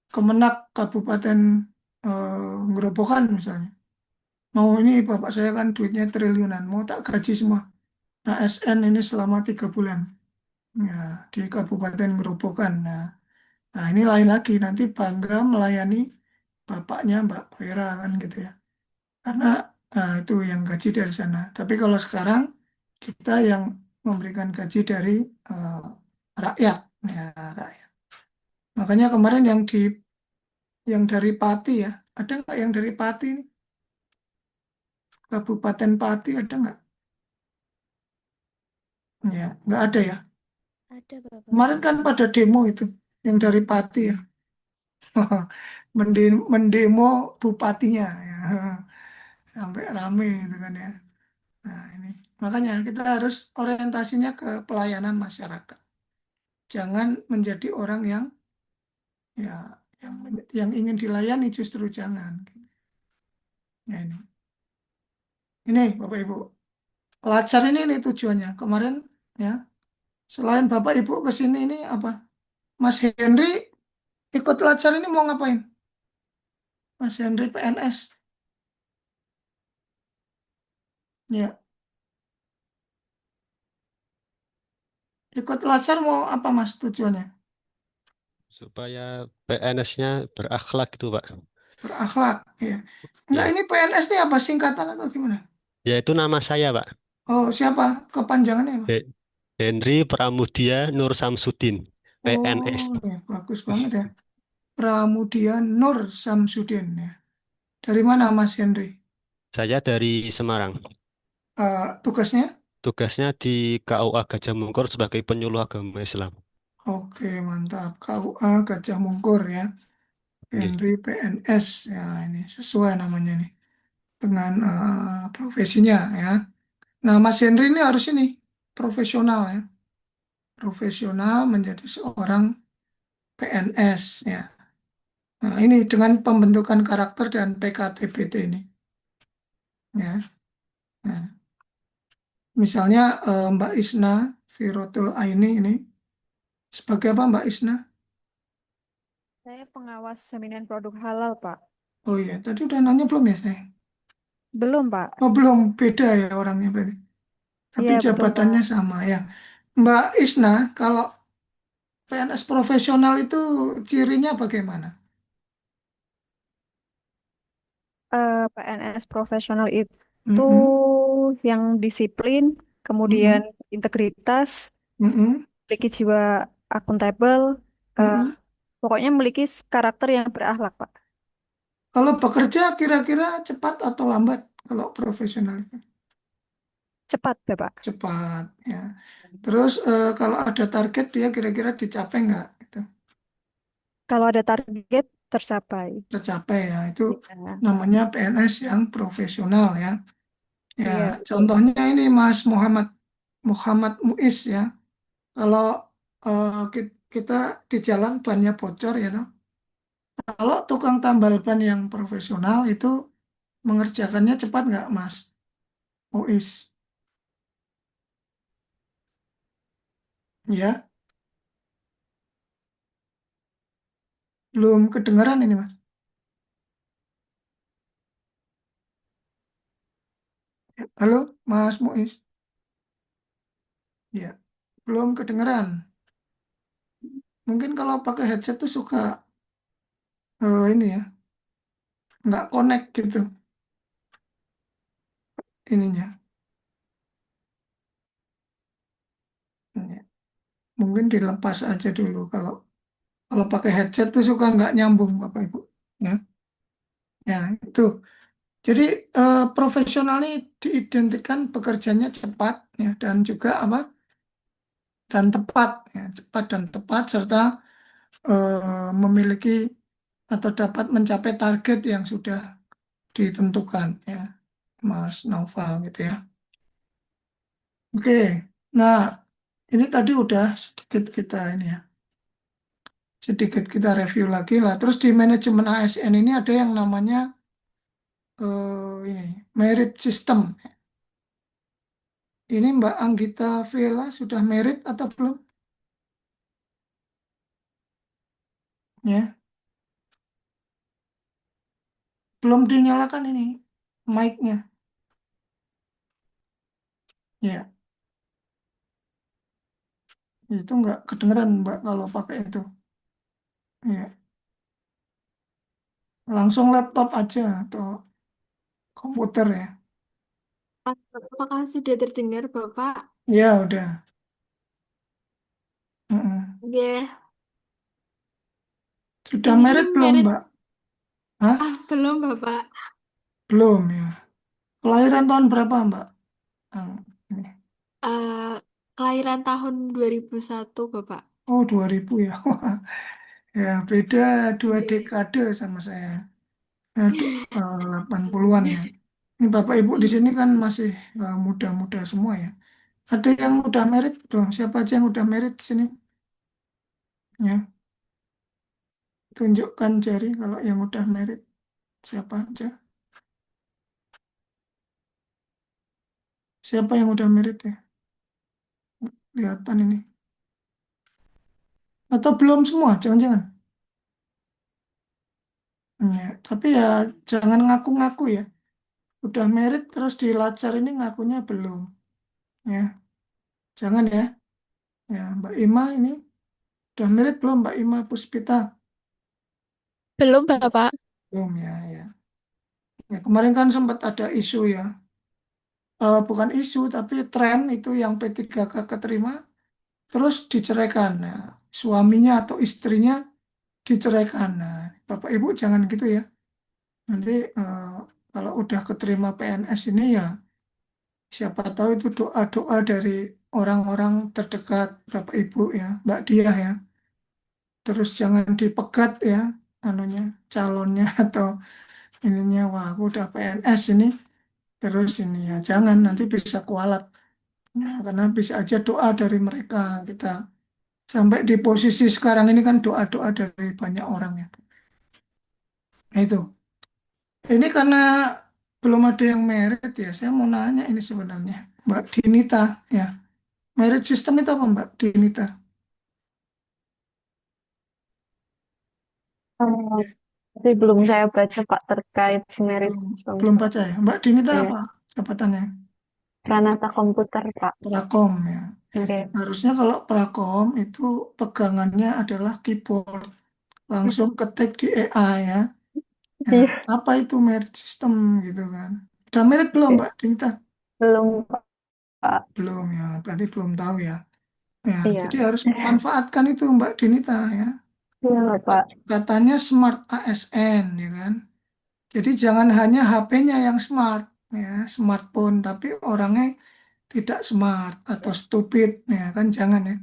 Kemenak Kabupaten Gerobokan misalnya. Mau ini bapak saya kan duitnya triliunan, mau tak gaji semua ASN ini selama 3 bulan ya di Kabupaten Gerobokan. Nah, ini lain lagi nanti bangga melayani bapaknya Mbak Vera kan gitu ya. Karena itu yang gaji dari sana. Tapi kalau sekarang kita yang memberikan gaji dari eh, rakyat, ya rakyat. Makanya kemarin yang dari Pati ya, ada nggak yang dari Pati ini? Kabupaten Pati ada nggak? Ya, nggak ada ya. Ada Bapak. Kemarin kan pada demo itu, yang dari Pati ya. Mendemo bupatinya ya. Sampai rame itu kan ya. Nah, ini makanya kita harus orientasinya ke pelayanan masyarakat. Jangan menjadi orang yang ya yang ingin dilayani justru jangan. Ya, ini Bapak Ibu. Lacar ini tujuannya. Kemarin ya, selain Bapak Ibu ke sini ini apa? Mas Henry ikut lacar ini mau ngapain? Mas Henry PNS. Ya, ikut lacar mau apa Mas tujuannya? Supaya PNS-nya berakhlak itu, Pak. Berakhlak, ya. Enggak, Ya, ini PNS ini apa singkatan atau gimana? ya itu nama saya, Pak. Oh, siapa? Kepanjangannya apa? Henry Pramudia Nur Samsudin, PNS. Oh, ya, bagus banget ya. Pramudia Nur Samsudin ya. Dari mana Mas Henry? Saya dari Semarang. Tugasnya? Tugasnya di KUA Gajah Mungkur sebagai penyuluh agama Islam. Oke, mantap. KUA Gajah Mungkur ya. Nggih. Henry PNS. Ya, ini sesuai namanya nih. Dengan profesinya ya. Nah, Mas Henry ini harus ini. Profesional ya. Profesional menjadi seorang PNS ya. Nah, ini dengan pembentukan karakter dan PKTBT ini. Ya. Nah, misalnya Mbak Isna Firotul Aini ini sebagai apa Mbak Isna? Saya pengawas seminar produk halal, Pak. Oh iya, tadi udah nanya belum ya saya? Belum, Pak. Oh belum, beda ya orangnya berarti. Tapi Iya, betul, jabatannya Pak. sama ya. Mbak Isna, kalau PNS profesional itu cirinya bagaimana? PNS profesional itu Mm-mm, yang disiplin, kemudian mm-mm, integritas, mm-mm, memiliki jiwa akuntabel, eh, mm-mm. pokoknya memiliki karakter yang berakhlak, Pak. Kalau bekerja kira-kira cepat atau lambat kalau profesional itu? Cepat, Bapak. Cepat ya. Terus kalau ada target dia kira-kira dicapai nggak? Gitu. Kalau ada target, tercapai. Tercapai ya. Itu Ya. namanya PNS yang profesional ya. Ya, Iya, betul. contohnya ini Mas Muhammad Muhammad Muiz ya. Kalau kita di jalan bannya bocor ya, toh. Kalau tukang tambal ban yang profesional itu mengerjakannya cepat nggak, Mas Muiz? Ya, belum kedengaran ini, Mas. Ya, halo, Mas Muiz. Ya, belum kedengaran. Mungkin kalau pakai headset tuh suka ini ya, nggak connect gitu ininya. Ya, mungkin dilepas aja dulu kalau kalau pakai headset tuh suka nggak nyambung, Bapak Ibu. Ya, ya itu. Jadi profesional ini diidentikan pekerjaannya cepat ya dan juga apa dan tepat ya, cepat dan tepat serta memiliki atau dapat mencapai target yang sudah ditentukan ya Mas Naufal gitu ya. Oke, nah ini tadi udah sedikit kita ini ya sedikit kita review lagi lah. Terus di manajemen ASN ini ada yang namanya ini merit system. Ini Mbak Anggita Vela sudah merit atau belum? Ya, belum dinyalakan ini mic-nya. Ya, itu nggak kedengeran Mbak kalau pakai itu. Ya, langsung laptop aja atau komputer ya. Apakah sudah terdengar, Bapak? Ya, udah. Mm-mm. Ya, Sudah ini merit belum merit. Mbak? Hah? Belum, Bapak. Belum ya. Kelahiran tahun berapa Mbak? Ini. Eh, Kelahiran tahun 2001, Bapak. Oh, 2000 ya. Ya, beda 2 dekade sama saya. 80-an ya. Ini Bapak Ibu di sini kan masih muda-muda semua ya. Ada yang udah merit belum? Siapa aja yang udah merit di sini? Ya, tunjukkan jari kalau yang udah merit. Siapa aja? Siapa yang udah merit ya? Kelihatan ini. Atau belum semua? Jangan-jangan. Ya, tapi ya jangan ngaku-ngaku ya. Udah merit terus di Lacar ini ngakunya belum. Ya, jangan ya. Ya, Mbak Ima ini udah merit belum Mbak Ima Puspita? Belum, Bapak. Belum ya, ya. Ya, kemarin kan sempat ada isu ya. Bukan isu tapi tren itu yang P3K keterima terus diceraikan. Nah, suaminya atau istrinya diceraikan. Nah, Bapak Ibu jangan gitu ya. Nanti kalau udah keterima PNS ini ya siapa tahu itu doa-doa dari orang-orang terdekat Bapak Ibu ya, Mbak Diah ya. Terus jangan dipegat ya, anunya calonnya atau ininya, wah aku udah PNS ini, terus ini ya jangan nanti bisa kualat. Ya, karena bisa aja doa dari mereka kita sampai di posisi sekarang ini kan doa-doa dari banyak orang ya. Nah, itu. Ini karena belum ada yang merit ya, saya mau nanya ini sebenarnya, Mbak Dinita ya. Merit system itu apa Mbak Dinita? Tapi belum saya baca Pak terkait merit Belum, system. belum baca ya. Mbak Dinita Iya. apa jabatannya? Pranata komputer Pak. Prakom ya. Oke. Harusnya kalau prakom itu pegangannya adalah keyboard. Langsung ketik di AI ya. Ya, Iya. apa itu merit system gitu kan. Udah merit belum Mbak Dinita? Belum Pak. Belum ya, berarti belum tahu ya. Ya, Iya. jadi harus memanfaatkan itu Mbak Dinita ya. Iya Pak. Katanya smart ASN ya kan. Jadi jangan hanya HP-nya yang smart ya, smartphone, tapi orangnya tidak smart atau stupid ya kan, jangan ya.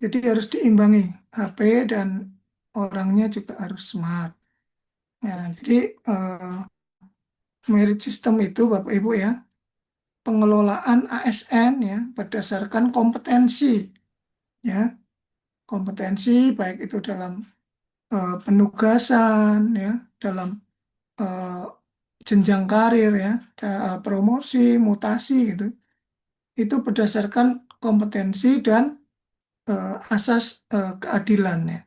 Jadi harus diimbangi, HP dan orangnya juga harus smart. Ya, jadi merit system itu Bapak Ibu ya, pengelolaan ASN ya berdasarkan kompetensi ya, kompetensi baik itu dalam penugasan ya, dalam eh, jenjang karir ya, promosi, mutasi gitu. Itu berdasarkan kompetensi dan asas keadilan ya,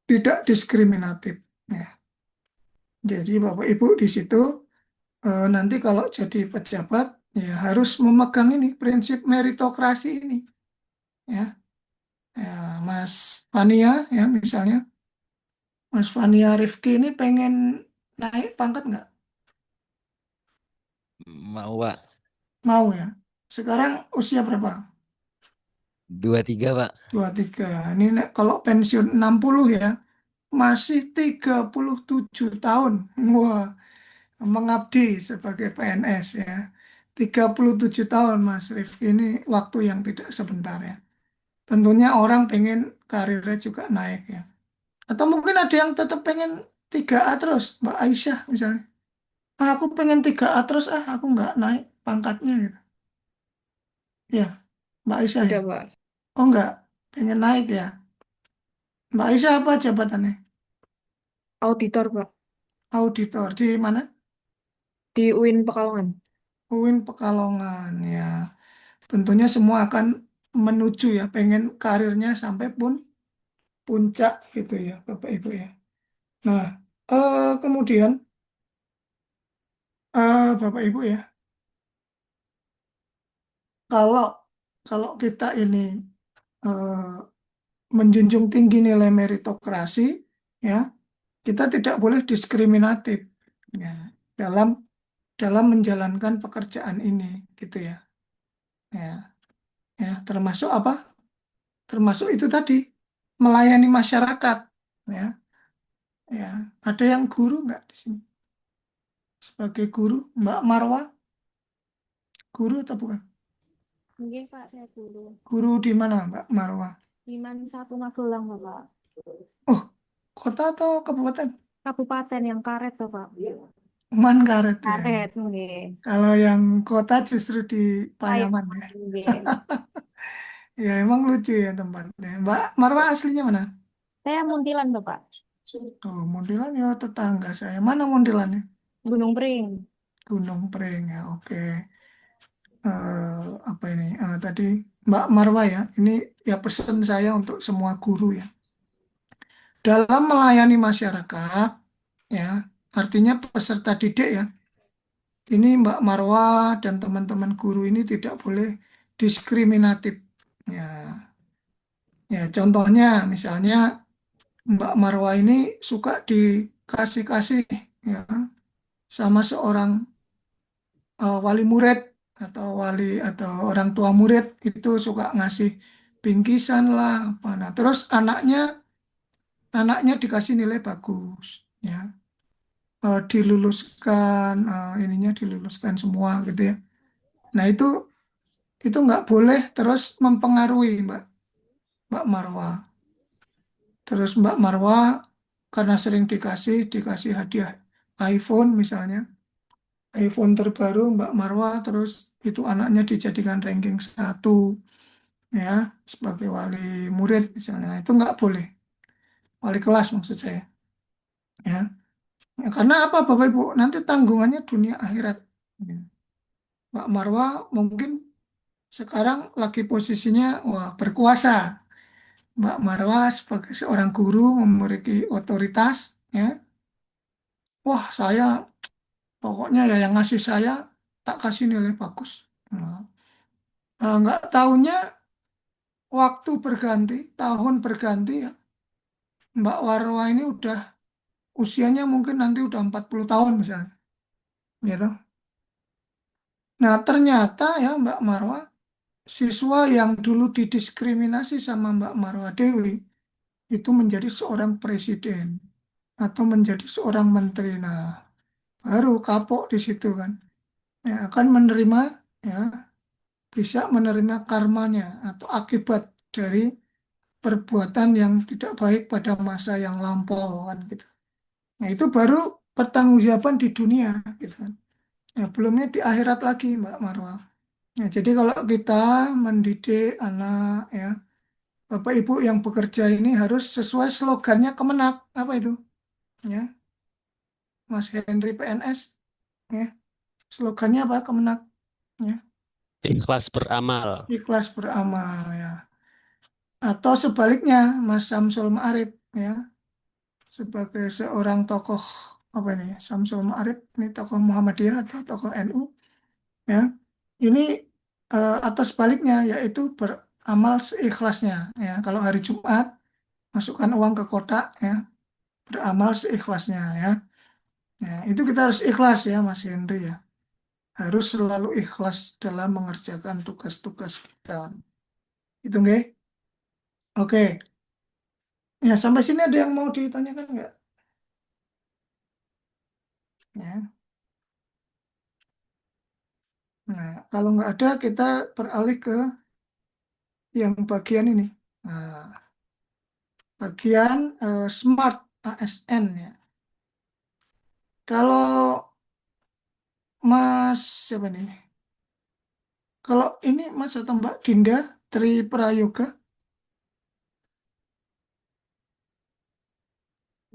tidak diskriminatif ya. Jadi Bapak Ibu di situ nanti kalau jadi pejabat ya harus memegang ini prinsip meritokrasi ini ya. Ya, Mas Fania ya misalnya, Mas Fania Rifki ini pengen naik pangkat nggak? Mau, Pak. Mau ya. Sekarang usia berapa? 23, Pak. 23. Ini kalau pensiun 60 ya, masih 37 tahun. Wah, mengabdi sebagai PNS ya. 37 tahun Mas Rifki, ini waktu yang tidak sebentar ya. Tentunya orang pengen karirnya juga naik ya. Atau mungkin ada yang tetap pengen 3A terus, Mbak Aisyah misalnya. Ah, aku pengen 3A terus, aku nggak naik pangkatnya gitu. Ya, Mbak Aisyah ya. Ada, Pak. Oh nggak, pengen naik ya. Mbak Aisyah apa jabatannya? Auditor, Pak. Auditor di mana? Di UIN Pekalongan. UIN Pekalongan ya. Tentunya semua akan menuju ya, pengen karirnya sampai pun puncak gitu ya, Bapak Ibu ya. Nah, kemudian Bapak Ibu ya, kalau kalau kita ini eh, menjunjung tinggi nilai meritokrasi, ya, kita tidak boleh diskriminatif ya, dalam dalam menjalankan pekerjaan ini, gitu ya. Ya, ya, termasuk apa? Termasuk itu tadi melayani masyarakat, ya. Ya, ada yang guru nggak di sini? Sebagai guru, Mbak Marwa, guru atau bukan? Mungkin Pak, saya dulu. Guru di mana, Mbak Marwa? Iman satu Magelang, Bapak. Oh, kota atau kabupaten? Kabupaten yang Karet, Bapak. Manggaret ya. Karet, nggih. Kalau yang kota justru di Payaman ya. Nggih. Ya, emang lucu ya tempatnya. Mbak Marwa aslinya mana? Saya Muntilan, Bapak. Oh, Muntilan ya tetangga saya. Mana Muntilannya? Gunung Pring. Gunung Pring ya, oke. Apa ini? Tadi Mbak Marwa ya, ini ya pesan saya untuk semua guru ya. Dalam melayani masyarakat, ya, artinya peserta didik ya. Ini Mbak Marwa dan teman-teman guru ini tidak boleh diskriminatif. Ya, ya contohnya misalnya Mbak Marwa ini suka dikasih-kasih ya sama seorang wali murid atau wali atau orang tua murid itu suka ngasih bingkisan lah apa. Nah, terus anaknya dikasih nilai bagus ya. diluluskan, ininya diluluskan semua gitu ya. Nah itu nggak boleh terus mempengaruhi Mbak Marwa. Terus Mbak Marwa karena sering dikasih hadiah iPhone misalnya, iPhone terbaru Mbak Marwa, terus itu anaknya dijadikan ranking 1 ya sebagai wali murid misalnya, itu nggak boleh, wali kelas maksud saya ya. Ya, karena apa Bapak Ibu, nanti tanggungannya dunia akhirat. Ya. Mbak Marwa mungkin sekarang lagi posisinya wah berkuasa. Mbak Marwa sebagai seorang guru memiliki otoritas ya. Wah, saya pokoknya ya yang ngasih saya tak kasih nilai bagus. Nah, nggak tahunya waktu berganti, tahun berganti ya. Mbak Marwa ini udah usianya mungkin nanti udah 40 tahun misalnya. Gitu. Nah, ternyata ya Mbak Marwa, siswa yang dulu didiskriminasi sama Mbak Marwa Dewi itu menjadi seorang presiden atau menjadi seorang menteri. Nah, baru kapok di situ kan. Ya, akan menerima ya bisa menerima karmanya atau akibat dari perbuatan yang tidak baik pada masa yang lampau kan gitu. Nah, itu baru pertanggungjawaban di dunia gitu kan. Ya, belumnya di akhirat lagi Mbak Marwa. Ya, jadi kalau kita mendidik anak ya, Bapak Ibu yang bekerja ini harus sesuai slogannya Kemenak. Apa itu? Ya, Mas Henry PNS ya. Slogannya apa Kemenak? Ya, Ikhlas beramal. ikhlas beramal ya. Atau sebaliknya Mas Samsul Ma'arif ya, sebagai seorang tokoh apa ini? Samsul Ma'arif ini tokoh Muhammadiyah atau tokoh NU ya. Ini atau sebaliknya yaitu beramal seikhlasnya ya. Kalau hari Jumat masukkan uang ke kotak ya, beramal seikhlasnya ya. Ya, itu kita harus ikhlas ya Mas Henry ya. Harus selalu ikhlas dalam mengerjakan tugas-tugas kita. Itu nggih? Oke. Ya, sampai sini ada yang mau ditanyakan nggak? Ya. Nah, kalau nggak ada kita beralih ke yang bagian ini. Nah, bagian Smart ASN ya. Kalau Mas siapa nih? Kalau ini Mas atau Mbak Dinda Tri Prayoga,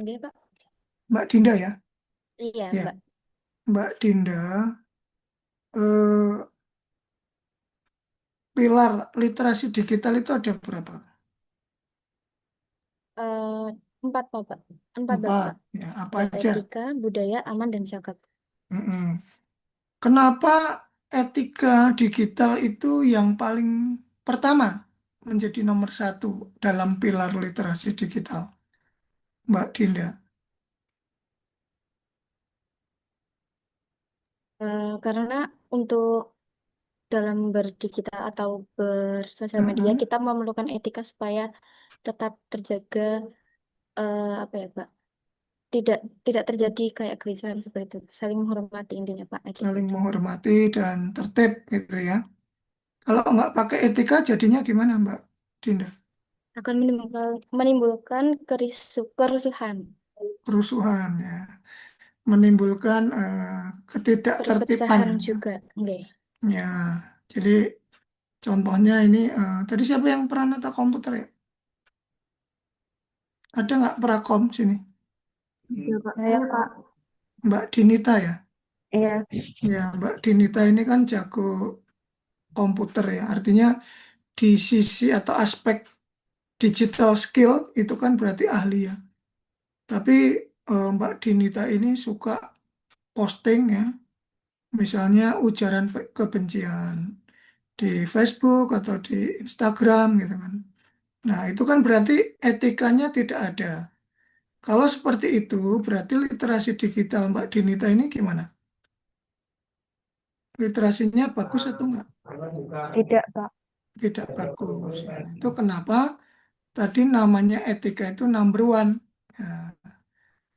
Oke, Pak. Mbak Dinda ya? Iya, Ya, Mbak. Mbak Dinda, eh, pilar literasi digital itu ada berapa? Eh, empat, Pak. Empat, Bapak. Empat. Ya, apa Ada aja? etika, budaya, aman, dan zakat. Mm-mm. Kenapa etika digital itu yang paling pertama menjadi nomor satu dalam pilar literasi digital, Mbak Dinda? Karena untuk dalam berdigital atau bersosial media, Mm-mm. kita memerlukan etika supaya tetap terjaga, apa ya, Pak? Tidak tidak terjadi kayak kericuhan seperti itu. Saling menghormati intinya, Pak. Etika Saling itu. menghormati dan tertib gitu ya. Kalau nggak pakai etika jadinya gimana Mbak Dinda? Akan menimbulkan kerusuhan, Kerusuhan ya, menimbulkan ketidaktertiban perpecahan ya. juga. Nggih. Ya, jadi contohnya ini tadi siapa yang pernah nata komputer ya? Ada nggak prakom sini? Iya, Pak. Saya, Pak. Mbak Dinita ya? Iya. Ya, Mbak Dinita ini kan jago komputer ya. Artinya di sisi atau aspek digital skill itu kan berarti ahli ya. Tapi Mbak Dinita ini suka posting ya, misalnya ujaran kebencian di Facebook atau di Instagram gitu kan. Nah, itu kan berarti etikanya tidak ada. Kalau seperti itu, berarti literasi digital Mbak Dinita ini gimana? Literasinya bagus atau enggak? Tidak, Pak. Tidak bagus. Ya, itu kenapa tadi namanya etika itu number one. Ya,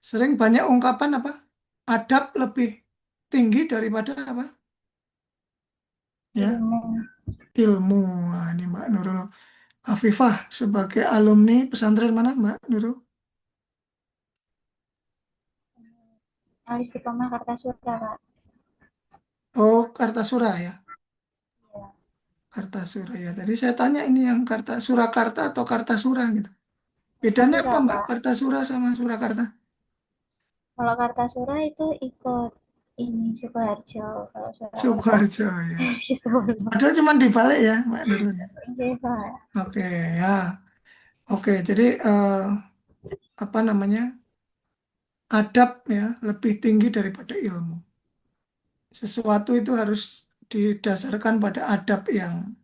sering banyak ungkapan apa? adab lebih tinggi daripada apa? Ya, Ilmu. ilmu. Nah, ini Mbak Nurul Afifah sebagai alumni pesantren mana Mbak Nurul? Al-Istiqomah Kartasura, Pak. Oh, Kartasura ya. Iya. Kartasura ya. Tadi saya tanya ini yang Surakarta atau Kartasura gitu. Bedanya Kartasura, apa Mbak? Pak. Kartasura sama Surakarta? Kalau Kartasura itu ikut ini Sukoharjo. Kalau Surakarta Sukoharjo ya. di Solo. Padahal cuma dibalik ya Mbak Nurul ya. Iya, Pak. Oke ya. Oke, jadi apa namanya? Adab ya lebih tinggi daripada ilmu. Sesuatu itu harus didasarkan pada adab yang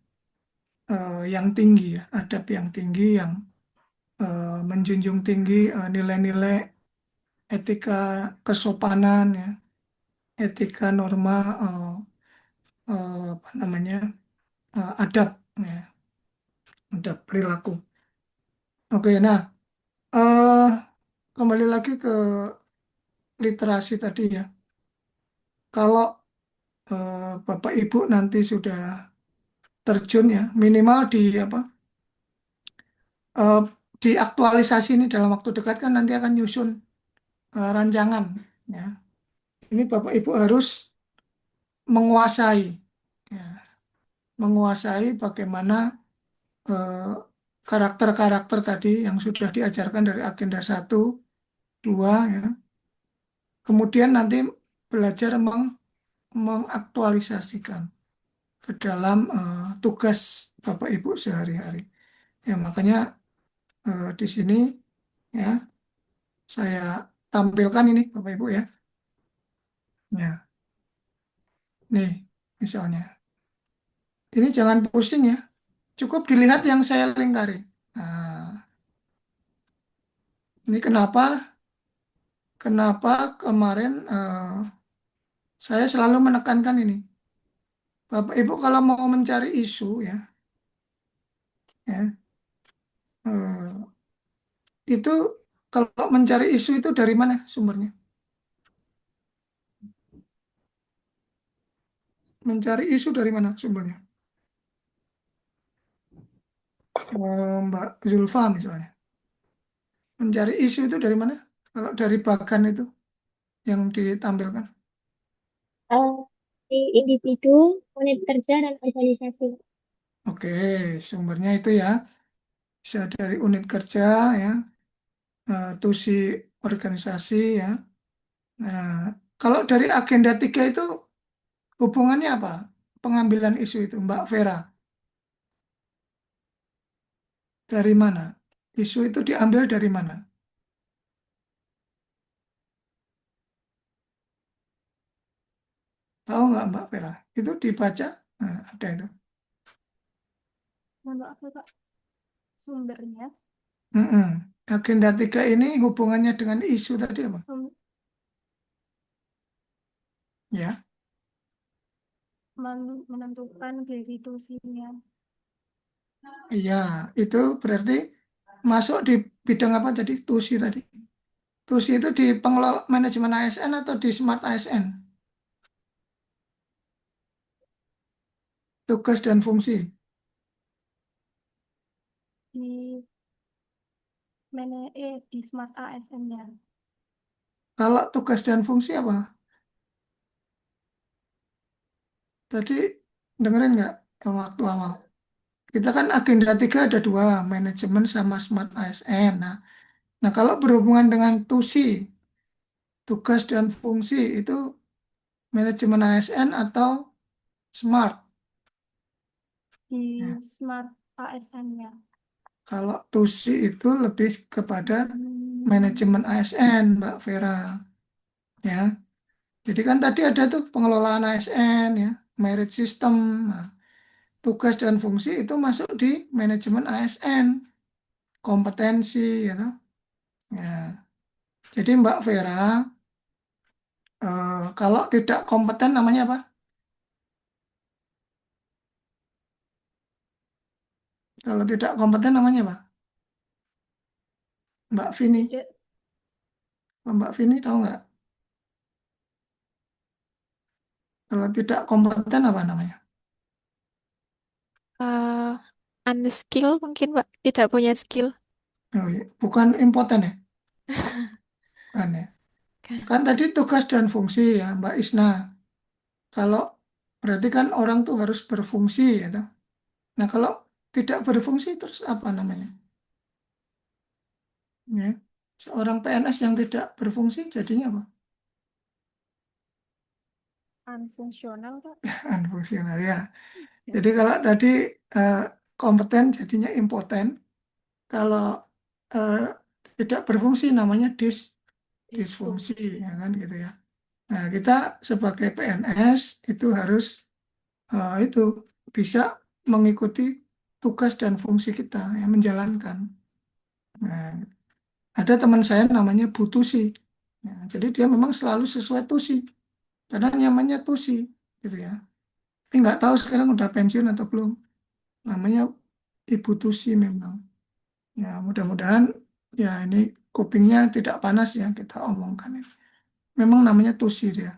tinggi ya, adab yang tinggi yang menjunjung tinggi nilai-nilai etika kesopanan ya, etika norma apa namanya adab ya, adab perilaku. Oke, nah eh, kembali lagi ke literasi tadi ya. Kalau Bapak Ibu nanti sudah terjun ya, minimal di apa? eh, Diaktualisasi ini dalam waktu dekat kan nanti akan nyusun rancangan ya. Ini Bapak Ibu harus menguasai ya, menguasai bagaimana eh, karakter-karakter tadi yang sudah diajarkan dari agenda 1, 2 ya. Kemudian nanti belajar mengaktualisasikan ke dalam tugas Bapak Ibu sehari-hari. Ya makanya di sini ya saya tampilkan ini Bapak Ibu ya. Ya, nih misalnya. Ini jangan pusing ya. Cukup dilihat yang saya lingkari. Nah, ini kenapa kemarin saya selalu menekankan ini. Bapak Ibu kalau mau mencari isu ya itu kalau mencari isu itu dari mana sumbernya? Mencari isu dari mana sumbernya? Mbak Zulfa misalnya. Mencari isu itu dari mana? Kalau dari Bagan itu yang ditampilkan. Di individu, unit kerja, dan organisasi. Oke, sumbernya itu ya. Bisa dari unit kerja ya, tusi organisasi ya. Nah, kalau dari agenda 3 itu hubungannya apa? Pengambilan isu itu, Mbak Vera. Dari mana? Isu itu diambil dari mana? Tahu nggak Mbak Vera? Itu dibaca, nah, ada itu. Mohon maaf ya, Pak. Sumbernya Mm-mm. Agenda 3 ini hubungannya dengan isu tadi apa? Ya, menentukan konstitusinya. iya, itu berarti masuk di bidang apa tadi? TUSI tadi. TUSI itu di pengelola manajemen ASN atau di Smart ASN? Tugas dan fungsi. Di di Smart ASN-nya. Kalau tugas dan fungsi apa? Tadi dengerin nggak yang waktu awal? Kita kan agenda 3 ada 2, manajemen sama Smart ASN. Nah, kalau berhubungan dengan TUSI, tugas dan fungsi itu manajemen ASN atau Smart? Di Ya. Smart ASN-nya. Kalau TUSI itu lebih kepada manajemen ASN, Mbak Vera. Ya. Jadi kan tadi ada tuh pengelolaan ASN ya, merit system. Nah, tugas dan fungsi itu masuk di manajemen ASN, kompetensi gitu. Ya. Jadi Mbak Vera, kalau tidak kompeten namanya apa? Kalau tidak kompeten namanya apa? Mbak Vini. Mbak Vini tahu nggak? Kalau tidak kompeten apa namanya? Unskill mungkin Pak, tidak punya skill. Oh, iya. Bukan impoten ya? Kan ya. Kan tadi tugas dan fungsi ya Mbak Isna. Kalau berarti kan orang tuh harus berfungsi ya toh. Nah kalau tidak berfungsi terus apa namanya? Ya. Seorang PNS yang tidak berfungsi jadinya apa? Unfungsional, Pak. Unfungsional ya. Jadi kalau tadi eh, kompeten jadinya impoten. Kalau eh, tidak berfungsi namanya disfungsi ya kan gitu ya. Nah, kita sebagai PNS itu harus itu bisa mengikuti tugas dan fungsi kita yang menjalankan. Nah, ada teman saya namanya Bu Tusi. Nah, jadi dia memang selalu sesuai Tusi karena nyamannya Tusi gitu ya. Tapi nggak tahu sekarang udah pensiun atau belum. Namanya Ibu Tusi memang. Ya, mudah-mudahan ya ini kupingnya tidak panas ya kita omongkan ini. Memang namanya Tusi dia.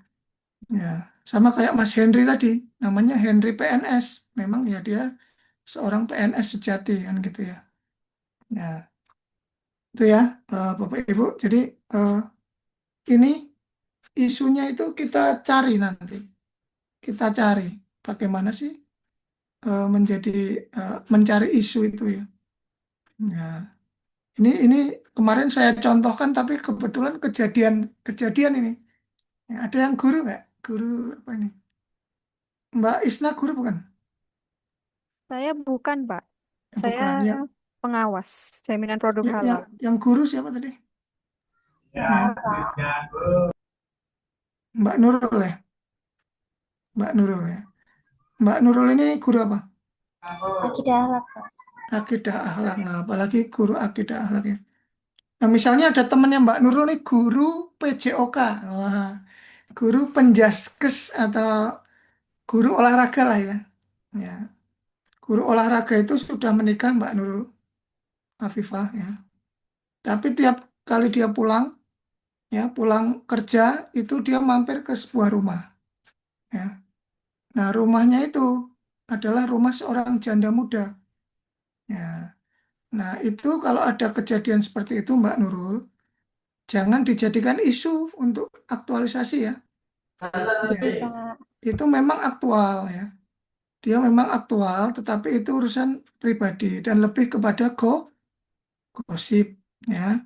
Ya, sama kayak Mas Henry tadi, namanya Henry PNS. Memang ya dia seorang PNS sejati kan gitu ya. Ya, itu ya Bapak Ibu. Jadi eh, ini isunya itu kita cari nanti. Kita cari bagaimana sih menjadi mencari isu itu ya. Ya, ini kemarin saya contohkan tapi kebetulan kejadian ini. Ya, ada yang guru nggak? Guru apa ini? Mbak Isna guru bukan? Saya bukan, Pak. Saya Bukan. Ya, pengawas jaminan produk halal. yang guru siapa tadi? Ya, Mbak Nurul ya. Mbak Nurul ya. Mbak Nurul ini guru apa? Akidah akhlak, Pak. Akidah akhlak. Nah, apalagi guru akidah akhlak ya. Nah, misalnya ada temennya Mbak Nurul nih guru PJOK. Wah, guru penjaskes atau guru olahraga lah ya. Ya, guru olahraga itu sudah menikah Mbak Nurul Afifah ya. Tapi tiap kali dia pulang, ya pulang kerja itu dia mampir ke sebuah rumah. Ya. Nah, rumahnya itu adalah rumah seorang janda muda. Ya. Nah, itu kalau ada kejadian seperti itu, Mbak Nurul, jangan dijadikan isu untuk aktualisasi ya. Ya, itu memang aktual ya. Dia memang aktual, tetapi itu urusan pribadi dan lebih kepada gosip ya.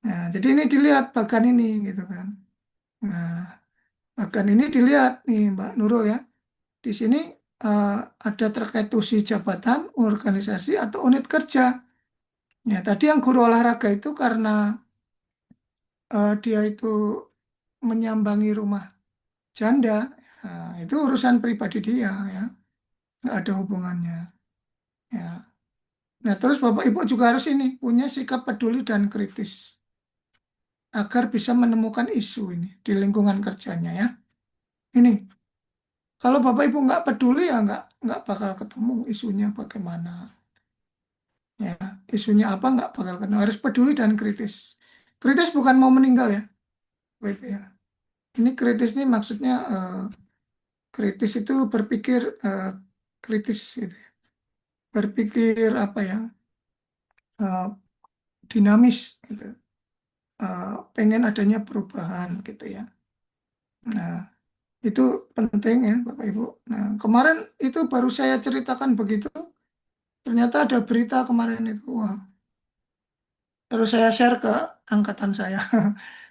Nah, jadi ini dilihat bagan ini gitu kan. Nah, bagan ini dilihat nih Mbak Nurul ya. Di sini eh, ada terkait tusi jabatan, organisasi atau unit kerja. Ya, tadi yang guru olahraga itu karena dia itu menyambangi rumah janda, itu urusan pribadi dia ya, nggak ada hubungannya. Ya. Nah, terus Bapak Ibu juga harus ini punya sikap peduli dan kritis agar bisa menemukan isu ini di lingkungan kerjanya ya. Ini kalau Bapak Ibu nggak peduli ya nggak bakal ketemu isunya bagaimana. Ya, isunya apa nggak bakal ketemu. Harus peduli dan kritis. Kritis bukan mau meninggal ya. Wait, ya. Ini kritis nih maksudnya kritis itu berpikir kritis gitu ya. Berpikir apa ya eh, dinamis gitu. Pengen adanya perubahan gitu ya. Nah, itu penting ya Bapak Ibu. Nah, kemarin itu baru saya ceritakan begitu, ternyata ada berita kemarin itu. Wah, terus saya share ke angkatan saya,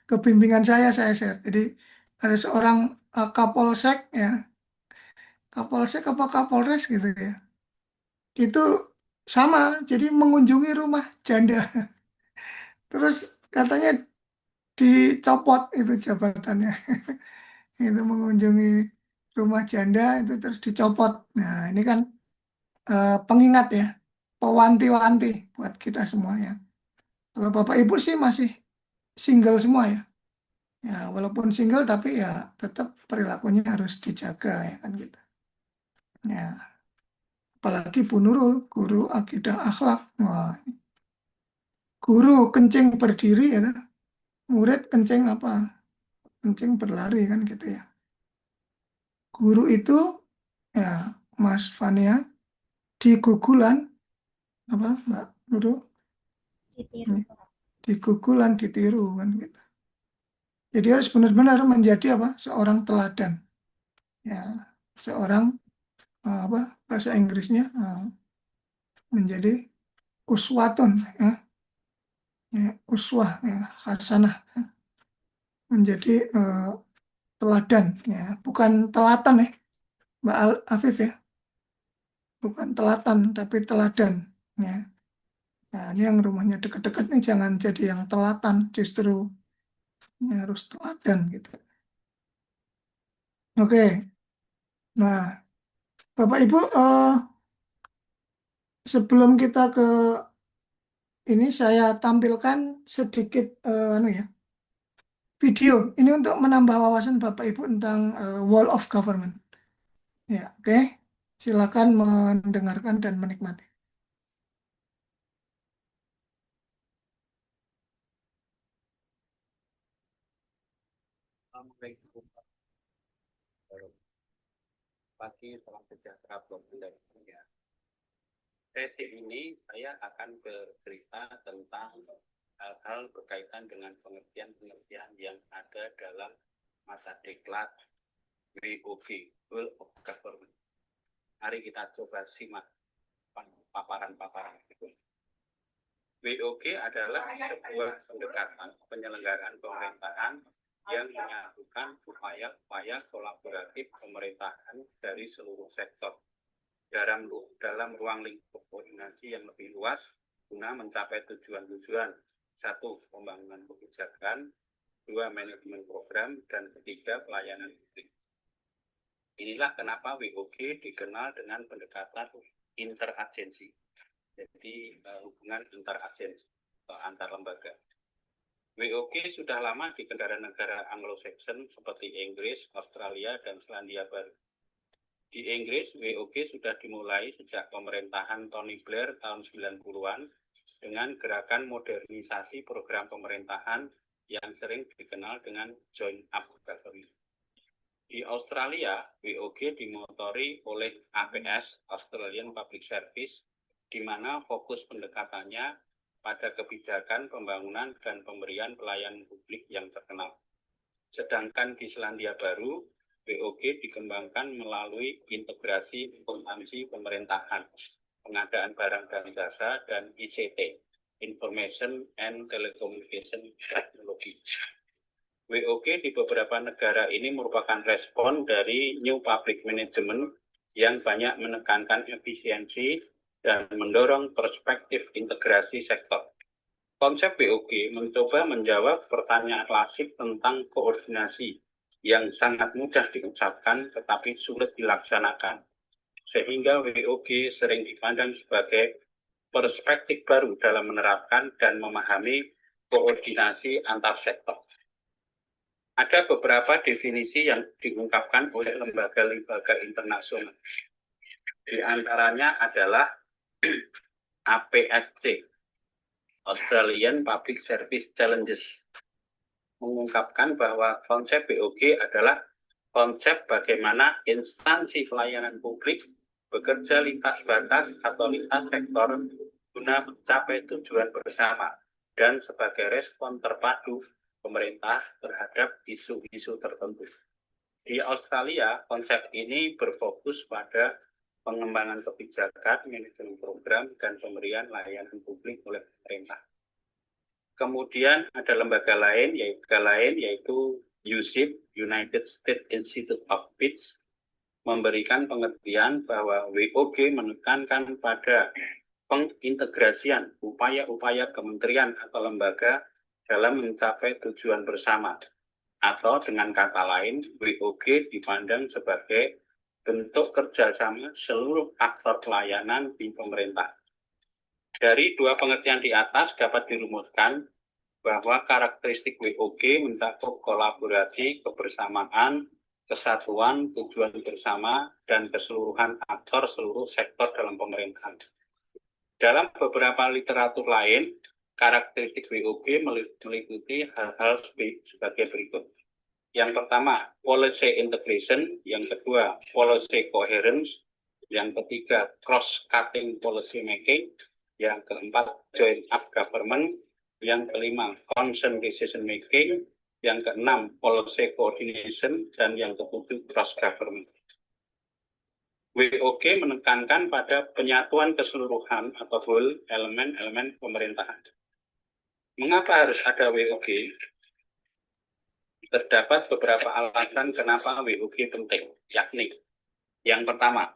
ke bimbingan saya share. Jadi ada seorang Kapolsek ya, Kapolsek apa Kapolres gitu ya. Itu sama, jadi mengunjungi rumah janda. Terus katanya dicopot itu jabatannya. Itu mengunjungi rumah janda itu terus dicopot. Nah, ini kan pengingat ya, pewanti-wanti buat kita semua ya. Kalau Bapak Ibu sih masih single semua ya. Ya, walaupun single tapi ya tetap perilakunya harus dijaga ya kan gitu. Ya, apalagi Bu Nurul, guru akidah akhlak. Wah, guru kencing berdiri ya, murid kencing apa? Kencing berlari kan gitu ya. Guru itu ya Mas Fania di gugulan apa Mbak Nurul? Ditiru. Di gugulan ditiru kan gitu. Jadi harus benar-benar menjadi apa? Seorang teladan. Ya, seorang apa bahasa Inggrisnya menjadi uswatun ya, uswah ya, hasanah ya. Menjadi teladan ya, bukan telatan ya, Mbak Afif ya, bukan telatan tapi teladan ya. Nah, ini yang rumahnya dekat-dekat nih jangan jadi yang telatan, justru harus teladan gitu. Oke, nah Bapak Ibu sebelum kita ke ini saya tampilkan sedikit video ini untuk menambah wawasan Bapak Ibu tentang wall of government. Ya, oke. Silakan mendengarkan dan menikmati. Pagi, salam sejahtera buat Anda semuanya. Sesi ini saya akan bercerita tentang hal-hal berkaitan dengan pengertian-pengertian yang ada dalam mata diklat WOG, Wall of Government. Mari kita coba simak paparan-paparan itu. WOG adalah sebuah pendekatan penyelenggaraan pemerintahan yang menyatukan upaya-upaya kolaboratif pemerintahan dari seluruh sektor dalam ruang lingkup koordinasi yang lebih luas guna mencapai tujuan-tujuan. 1. Pembangunan kebijakan, 2. Manajemen program, dan 3. Pelayanan publik. Inilah kenapa WOG dikenal dengan pendekatan interagensi. Jadi hubungan interagensi atau antar lembaga. WOG sudah lama di negara Anglo-Saxon seperti Inggris, Australia, dan Selandia Baru. Di Inggris, WOG sudah dimulai sejak pemerintahan Tony Blair tahun 90-an dengan gerakan modernisasi program pemerintahan yang sering dikenal dengan Joint Up Government. Di Australia, WOG dimotori oleh APS, Australian Public Service, di mana fokus pendekatannya pada kebijakan pembangunan dan pemberian pelayanan publik yang terkenal. Sedangkan di Selandia Baru, WOG dikembangkan melalui integrasi instansi pemerintahan, pengadaan barang dan jasa, dan ICT, Information and Telecommunication Technology. WOG di beberapa negara ini merupakan respon dari New Public Management yang banyak menekankan efisiensi dan mendorong perspektif integrasi sektor. Konsep WOG mencoba menjawab pertanyaan klasik tentang koordinasi yang sangat mudah diucapkan tetapi sulit dilaksanakan. Sehingga WOG sering dipandang sebagai perspektif baru dalam menerapkan dan memahami koordinasi antar sektor. Ada beberapa definisi yang diungkapkan oleh lembaga-lembaga internasional. Di antaranya adalah APSC, Australian Public Service Challenges, mengungkapkan bahwa konsep WOG adalah konsep bagaimana instansi pelayanan publik bekerja lintas batas atau lintas sektor guna mencapai tujuan bersama dan sebagai respon terpadu pemerintah terhadap isu-isu tertentu. Di Australia, konsep ini berfokus pada pengembangan kebijakan, manajemen program, dan pemberian layanan publik oleh pemerintah. Kemudian ada lembaga lain yaitu USIP, United States Institute of Peace, memberikan pengertian bahwa WOG menekankan pada pengintegrasian upaya-upaya kementerian atau lembaga dalam mencapai tujuan bersama. Atau dengan kata lain, WOG dipandang sebagai bentuk kerjasama seluruh aktor pelayanan di pemerintah. Dari dua pengertian di atas dapat dirumuskan bahwa karakteristik WOG mencakup kolaborasi, kebersamaan, kesatuan, tujuan bersama, dan keseluruhan aktor seluruh sektor dalam pemerintahan. Dalam beberapa literatur lain, karakteristik WOG meliputi hal-hal sebagai berikut. Yang pertama, policy integration. Yang kedua, policy coherence. Yang ketiga, cross-cutting policy making. Yang keempat, joint up government. Yang kelima, consent decision making. Yang keenam, policy coordination. Dan yang ketujuh, cross-government. WOG menekankan pada penyatuan keseluruhan atau whole elemen-elemen pemerintahan. Mengapa harus ada WOG? Terdapat beberapa alasan kenapa WOG penting, yakni yang pertama,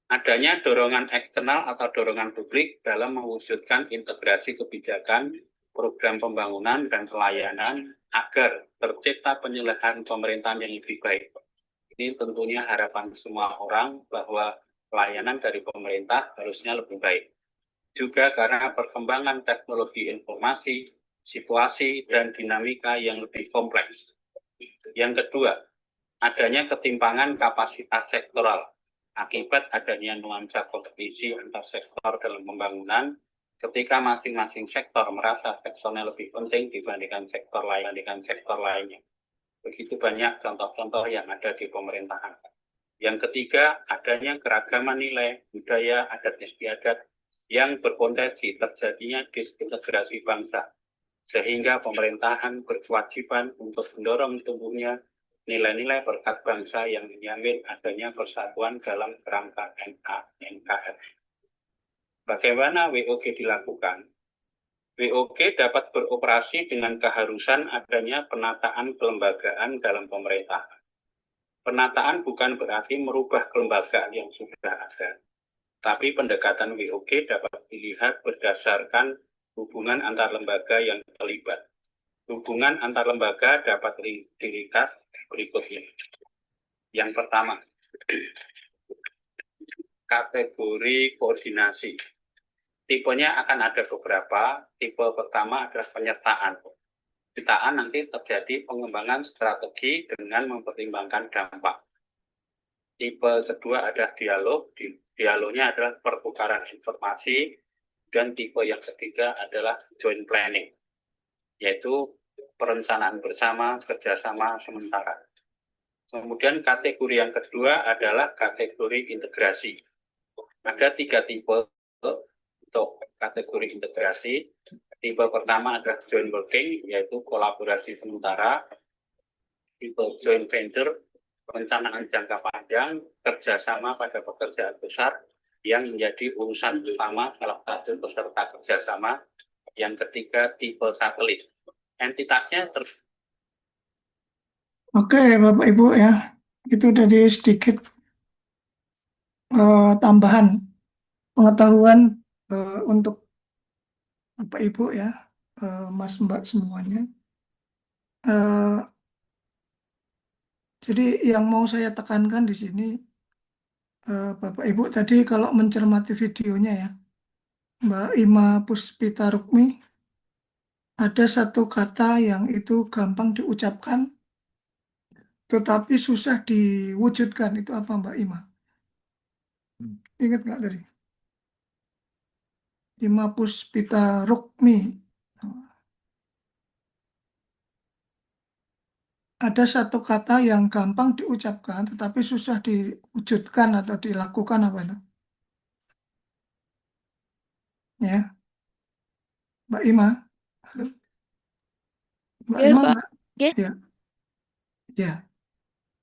adanya dorongan eksternal atau dorongan publik dalam mewujudkan integrasi kebijakan, program pembangunan, dan pelayanan agar tercipta penyelenggaraan pemerintahan yang lebih baik. Ini tentunya harapan semua orang bahwa pelayanan dari pemerintah harusnya lebih baik. Juga karena perkembangan teknologi informasi, situasi, dan dinamika yang lebih kompleks. Yang kedua, adanya ketimpangan kapasitas sektoral akibat adanya nuansa kompetisi antar sektor dalam pembangunan ketika masing-masing sektor merasa sektornya lebih penting dibandingkan sektor lainnya. Begitu banyak contoh-contoh yang ada di pemerintahan. Yang ketiga, adanya keragaman nilai, budaya, adat istiadat yang berpotensi terjadinya disintegrasi bangsa, sehingga pemerintahan berkewajiban untuk mendorong tumbuhnya nilai-nilai berkat bangsa yang menjamin adanya persatuan dalam kerangka NKRI. Bagaimana WOG dilakukan? WOG dapat beroperasi dengan keharusan adanya penataan kelembagaan dalam pemerintahan. Penataan bukan berarti merubah kelembagaan yang sudah ada, tapi pendekatan WOG dapat dilihat berdasarkan hubungan antar lembaga yang terlibat. Hubungan antar lembaga dapat dilihat berikutnya. Yang pertama, kategori koordinasi. Tipenya akan ada beberapa. Tipe pertama adalah penyertaan. Penyertaan nanti terjadi pengembangan strategi dengan mempertimbangkan dampak. Tipe kedua adalah dialog. Dialognya adalah pertukaran informasi. Dan tipe yang ketiga adalah joint planning, yaitu perencanaan bersama, kerjasama sementara. Kemudian kategori yang kedua adalah kategori integrasi. Ada 3 tipe untuk kategori integrasi. Tipe pertama adalah joint working, yaitu kolaborasi sementara. Tipe joint venture, perencanaan jangka panjang, kerjasama pada pekerjaan besar, yang menjadi urusan utama salah satu peserta kerjasama. Yang ketiga, tipe satelit. Entitasnya Oke, Bapak Ibu ya, itu dari sedikit tambahan pengetahuan untuk Bapak Ibu ya, Mas Mbak semuanya. Jadi yang mau saya tekankan di sini, Bapak Ibu tadi kalau mencermati videonya ya, Mbak Ima Puspita Rukmi, ada satu kata yang itu gampang diucapkan, tetapi susah diwujudkan. Itu apa Mbak Ima? Ingat nggak tadi? Ima Puspita Rukmi. Ada satu kata yang gampang diucapkan, tetapi susah diwujudkan atau dilakukan apa itu? Ya, Mbak Ima. Halo. Mbak Ya, Ima Pak. nggak? Ya. Ya. Ya.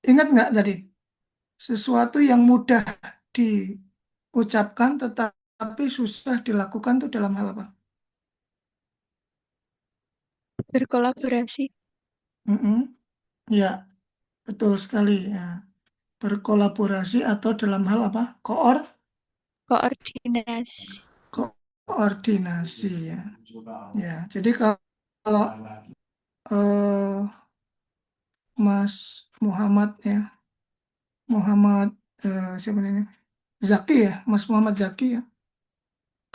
Ingat nggak tadi? Sesuatu yang mudah diucapkan, tetapi susah dilakukan itu dalam hal apa? Berkolaborasi. Ya, betul sekali ya. Berkolaborasi atau dalam hal apa? Koordinasi. Koordinasi ya. Ya, jadi kalau Mas Muhammad ya, Muhammad siapa ini? Zaki ya, Mas Muhammad Zaki ya.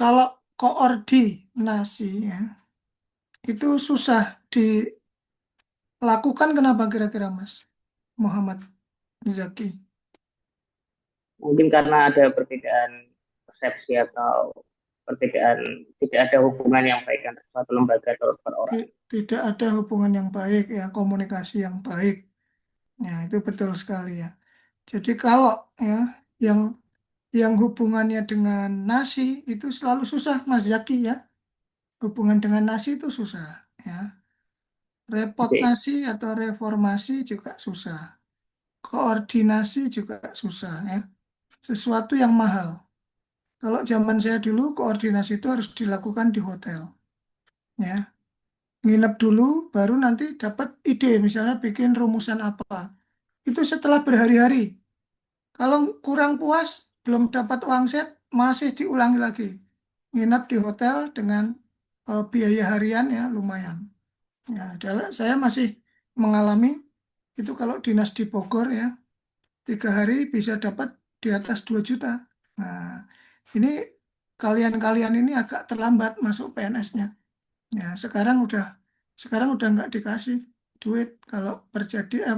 Kalau koordinasi ya, itu susah dilakukan, kenapa kira-kira Mas Muhammad Zaki? Mungkin karena ada perbedaan persepsi atau perbedaan, tidak ada hubungan yang baik antara suatu lembaga atau per orang. Tidak ada hubungan yang baik ya, komunikasi yang baik Ya, itu betul sekali ya. Jadi kalau ya yang hubungannya dengan nasi itu selalu susah, Mas Zaki ya. Hubungan dengan nasi itu susah ya. Repot Oke. nasi atau reformasi juga susah. Koordinasi juga susah ya. Sesuatu yang mahal. Kalau zaman saya dulu koordinasi itu harus dilakukan di hotel ya. Nginep dulu baru nanti dapat ide misalnya bikin rumusan apa. Itu setelah berhari-hari. Kalau kurang puas, belum dapat uang set, masih diulangi lagi. Nginap di hotel dengan biaya harian ya lumayan. Ya, saya masih mengalami itu kalau dinas di Bogor ya, 3 hari bisa dapat di atas 2 juta. Nah, ini kalian-kalian ini agak terlambat masuk PNS-nya. Ya, sekarang udah nggak dikasih duit kalau terjadi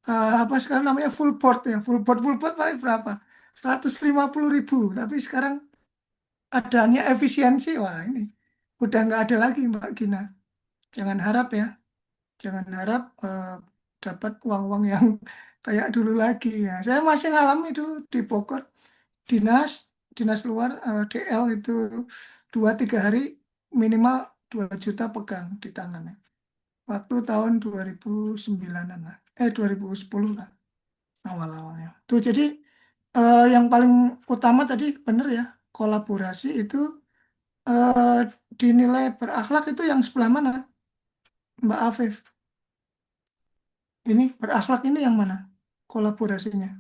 apa sekarang namanya full board paling berapa 150.000 tapi sekarang adanya efisiensi wah ini udah nggak ada lagi Mbak Gina jangan harap ya jangan harap dapat uang-uang yang kayak dulu lagi ya saya masih ngalami dulu di Bogor dinas dinas luar DL itu 2-3 hari minimal 2 juta pegang di tangannya waktu tahun 2009-an lah 2010 lah awal-awalnya. Tuh jadi yang paling utama tadi benar ya, kolaborasi itu eh, dinilai berakhlak itu yang sebelah mana, Mbak Afif? Ini berakhlak ini yang mana? Kolaborasinya.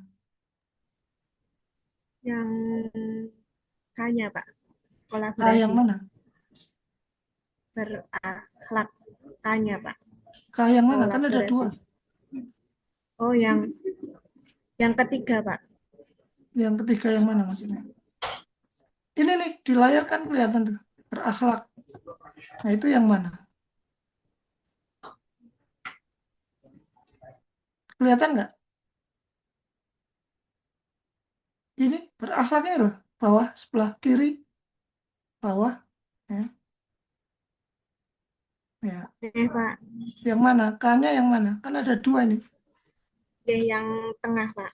Yang kaya, Pak. Yang Kolaborasi. mana? Berakhlak kaya, Pak. Yang mana? Kan ada Kolaborasi. 2. Oh, yang ketiga, Pak. Yang ketiga yang mana maksudnya? Ini nih di layar kan kelihatan tuh berakhlak. Nah itu yang mana? Kelihatan nggak? Ini berakhlaknya loh, bawah sebelah kiri, bawah, ya. Ya. Pak. Yang mana? K-nya yang mana? Kan ada 2 ini. Yang tengah, Pak.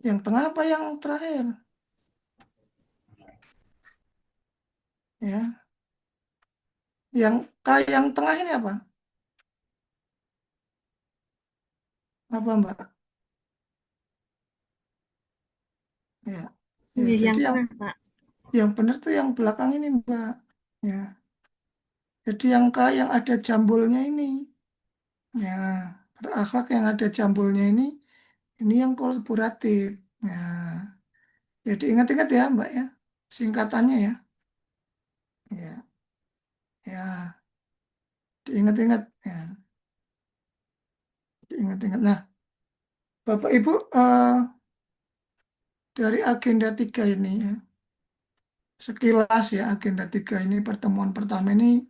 Yang tengah apa yang terakhir? Ya. Yang K yang tengah ini apa? Apa Mbak? Ya. Ya, Yang jadi tengah, Pak. yang benar tuh yang belakang ini Mbak. Ya. Jadi yang K yang ada jambulnya ini. Ya, berakhlak yang ada jambulnya ini yang kolaboratif. Ya. Jadi ingat-ingat ya Mbak ya. Singkatannya ya. Ya. Ya. Diingat-ingat ya. Diingat-ingat. Nah, Bapak Ibu dari agenda 3 ini ya. Sekilas ya agenda 3 ini pertemuan pertama ini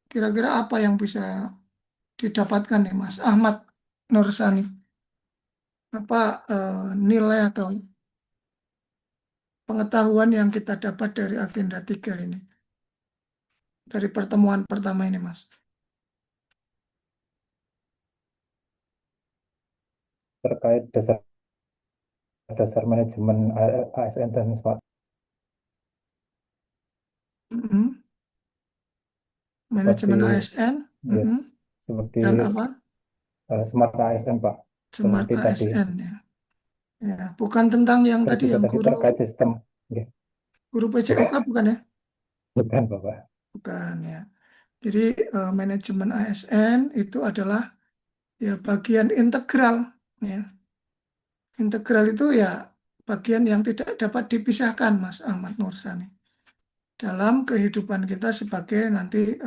kira-kira apa yang bisa didapatkan nih Mas Ahmad Nursani? Apa nilai atau pengetahuan yang kita dapat dari agenda 3 ini? Dari pertemuan pertama ini Mas. Terkait dasar manajemen ASN dan smart. Manajemen Seperti, ASN ya, seperti dan apa? smart ASN Pak. Smart Seperti tadi. ASN ya. Ya, bukan tentang yang Terus tadi juga yang tadi terkait sistem. Ya. guru PJOK bukan ya? Bukan Bapak. Bukan ya. Jadi manajemen ASN itu adalah ya bagian integral ya. Integral itu ya bagian yang tidak dapat dipisahkan Mas Ahmad Nursani dalam kehidupan kita sebagai nanti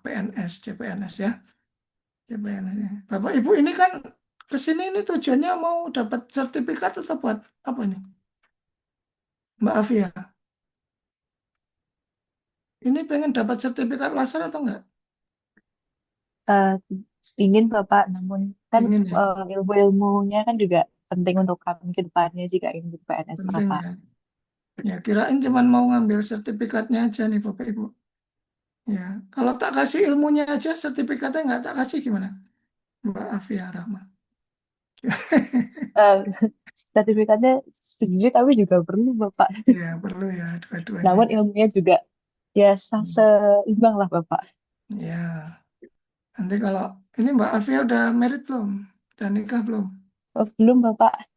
PNS, CPNS ya. CPNS. Ya. Bapak Ibu ini kan kesini ini tujuannya mau dapat sertifikat atau buat apa nih? Mbak Afia. Ini pengen dapat sertifikat laser atau enggak? Ingin Bapak, namun kan Ingin ya. ilmu-ilmunya kan juga penting untuk kami ke depannya jika ingin jadi PNS Penting Bapak. ya. Ya kirain cuman mau ngambil sertifikatnya aja nih Bapak Ibu. Ya, kalau tak kasih ilmunya aja sertifikatnya nggak tak kasih gimana? Mbak Afia Rahma. Eh, sertifikatnya sendiri tapi juga perlu Bapak. Ya, perlu ya dua-duanya. Namun ilmunya juga ya seimbang lah Bapak. Ya, nanti kalau ini Mbak Afia udah married belum? Udah nikah belum? Oh, belum Bapak.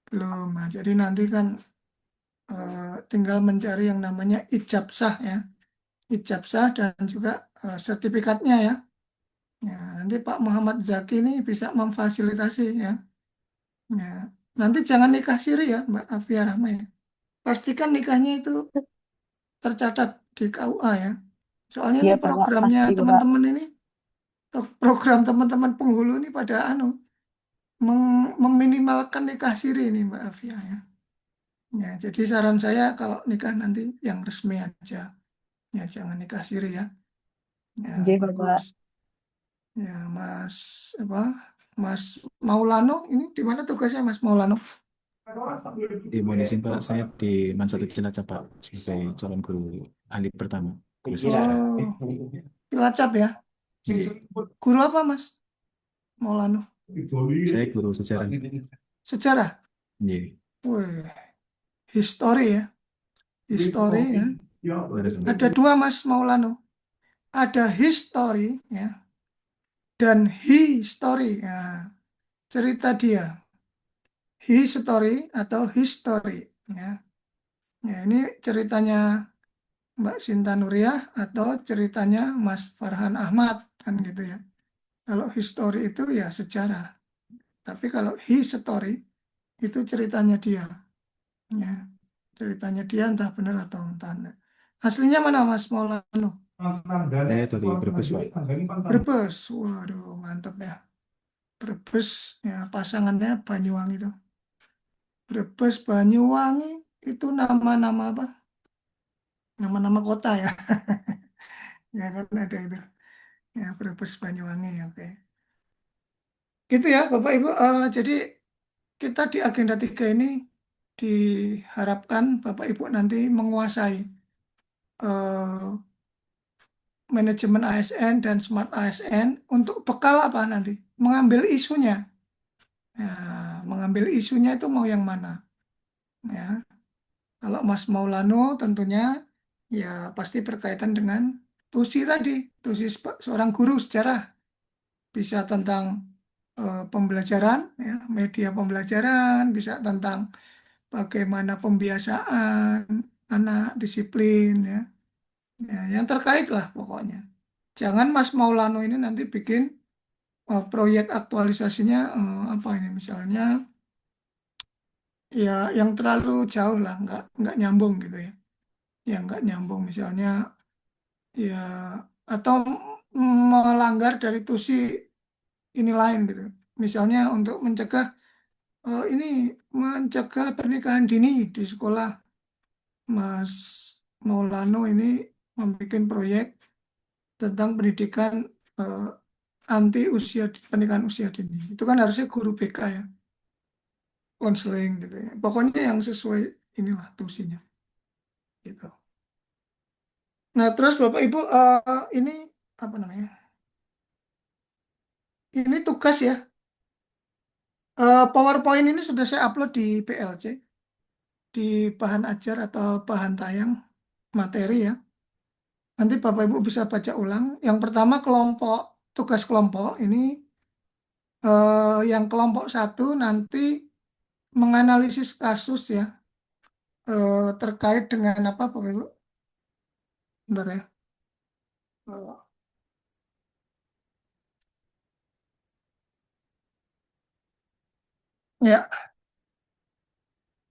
Belum. Nah, jadi nanti kan tinggal mencari yang namanya ijab sah ya. Ijab sah dan juga sertifikatnya ya. Ya, nanti Pak Muhammad Zaki ini bisa memfasilitasi ya. Ya, nanti jangan nikah siri ya, Mbak Afia Rahma ya. Pastikan nikahnya itu tercatat di KUA ya. Soalnya Iya ini Bapak, programnya pasti Bapak. teman-teman ini, program teman-teman penghulu ini pada meminimalkan nikah siri ini Mbak Afia ya. Ya, jadi saran saya kalau nikah nanti yang resmi aja. Ya, jangan nikah siri ya. Ya, Iya Bapak. bagus. Ya, Mas apa? Mas Maulano ini di mana tugasnya Mas Maulano? Di Monesin Pak, saya di Mansatu Cilacap Pak sebagai calon guru ahli pertama. Guru sejarah. Oh, Cilacap ya. Iya. Guru apa Mas Maulano? Saya guru sejarah. Sejarah. Iya. Wih, history ya. History ya. Ada Benar. dua Mas Maulano. Ada history ya dan history ya. Cerita dia. History atau history ya. Ya, ini ceritanya Mbak Sinta Nuriyah atau ceritanya Mas Farhan Ahmad kan gitu ya. Kalau history itu ya sejarah. Tapi kalau history itu ceritanya dia. Ya, ceritanya dia entah benar atau entah enggak. Aslinya mana Mas Maulano? Saya dari Brebes Pak. Brebes. Waduh, mantap ya. Brebes ya pasangannya Banyuwangi itu. Brebes Banyuwangi itu nama-nama apa? Nama-nama kota ya. Ya kan ada itu. Ya Brebes Banyuwangi oke. Gitu ya Bapak Ibu. Jadi kita di agenda 3 ini diharapkan Bapak Ibu nanti menguasai eh, manajemen ASN dan smart ASN untuk bekal apa nanti? Mengambil isunya. Ya, mengambil isunya itu mau yang mana? Ya, kalau Mas Maulano tentunya ya pasti berkaitan dengan TUSI tadi, TUSI seorang guru sejarah, bisa tentang pembelajaran, ya, media pembelajaran, bisa tentang bagaimana pembiasaan anak disiplin, ya, ya yang terkait lah pokoknya. Jangan Mas Maulano ini nanti bikin proyek aktualisasinya apa ini misalnya ya yang terlalu jauh lah, nggak nyambung gitu ya, yang nggak nyambung misalnya ya atau melanggar dari TUSI ini lain gitu. Misalnya untuk mencegah ini mencegah pernikahan dini di sekolah, Mas Maulano ini membuat proyek tentang pendidikan eh, anti usia pernikahan usia dini. Itu kan harusnya guru BK ya, konseling gitu ya. Pokoknya yang sesuai inilah tusinya gitu. Nah, terus Bapak Ibu ini apa namanya? Ini tugas ya. PowerPoint ini sudah saya upload di PLC, di bahan ajar atau bahan tayang materi ya. Nanti Bapak Ibu bisa baca ulang. Yang pertama kelompok, tugas kelompok ini yang kelompok 1 nanti menganalisis kasus ya terkait dengan apa Bapak Ibu? Bentar ya. Ya,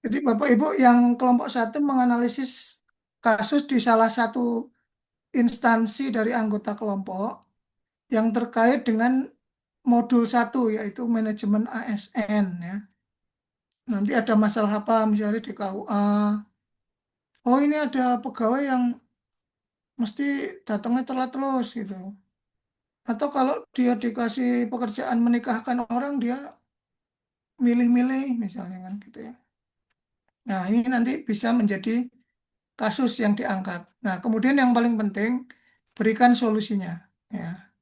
jadi Bapak Ibu yang kelompok 1 menganalisis kasus di salah satu instansi dari anggota kelompok yang terkait dengan modul 1 yaitu manajemen ASN ya. Nanti ada masalah apa misalnya di KUA. Oh ini ada pegawai yang mesti datangnya telat terus gitu. Atau kalau dia dikasih pekerjaan menikahkan orang dia milih-milih misalnya kan gitu ya. Nah ini nanti bisa menjadi kasus yang diangkat. Nah kemudian yang paling penting berikan solusinya ya.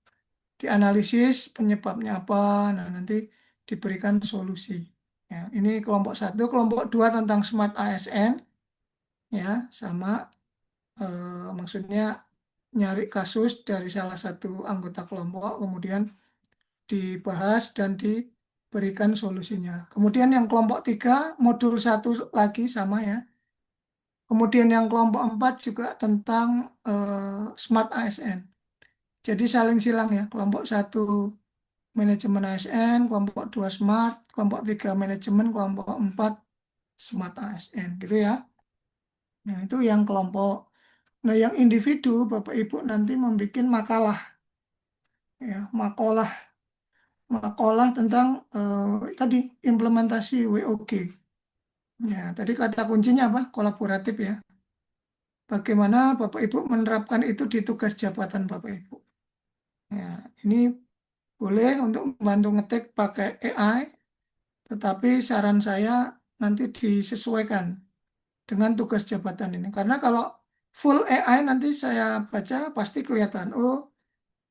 dianalisis penyebabnya apa, nah nanti diberikan solusi. Ya, ini kelompok 1. Kelompok 2 tentang Smart ASN, ya, sama maksudnya nyari kasus dari salah satu anggota kelompok, kemudian dibahas dan diberikan solusinya. Kemudian yang kelompok 3, modul 1 lagi sama ya. Kemudian yang kelompok 4 juga tentang Smart ASN. Jadi saling silang ya, kelompok 1 manajemen ASN, kelompok 2 Smart, kelompok 3 manajemen, kelompok 4 Smart ASN gitu ya. Nah, itu yang kelompok. Nah, yang individu Bapak Ibu nanti membuat makalah ya, makalah tentang tadi implementasi WOG. Ya, tadi kata kuncinya apa? Kolaboratif ya. Bagaimana Bapak Ibu menerapkan itu di tugas jabatan Bapak Ibu. Ya, ini boleh untuk membantu ngetik pakai AI, tetapi saran saya nanti disesuaikan dengan tugas jabatan ini. Karena kalau full AI nanti saya baca pasti kelihatan, oh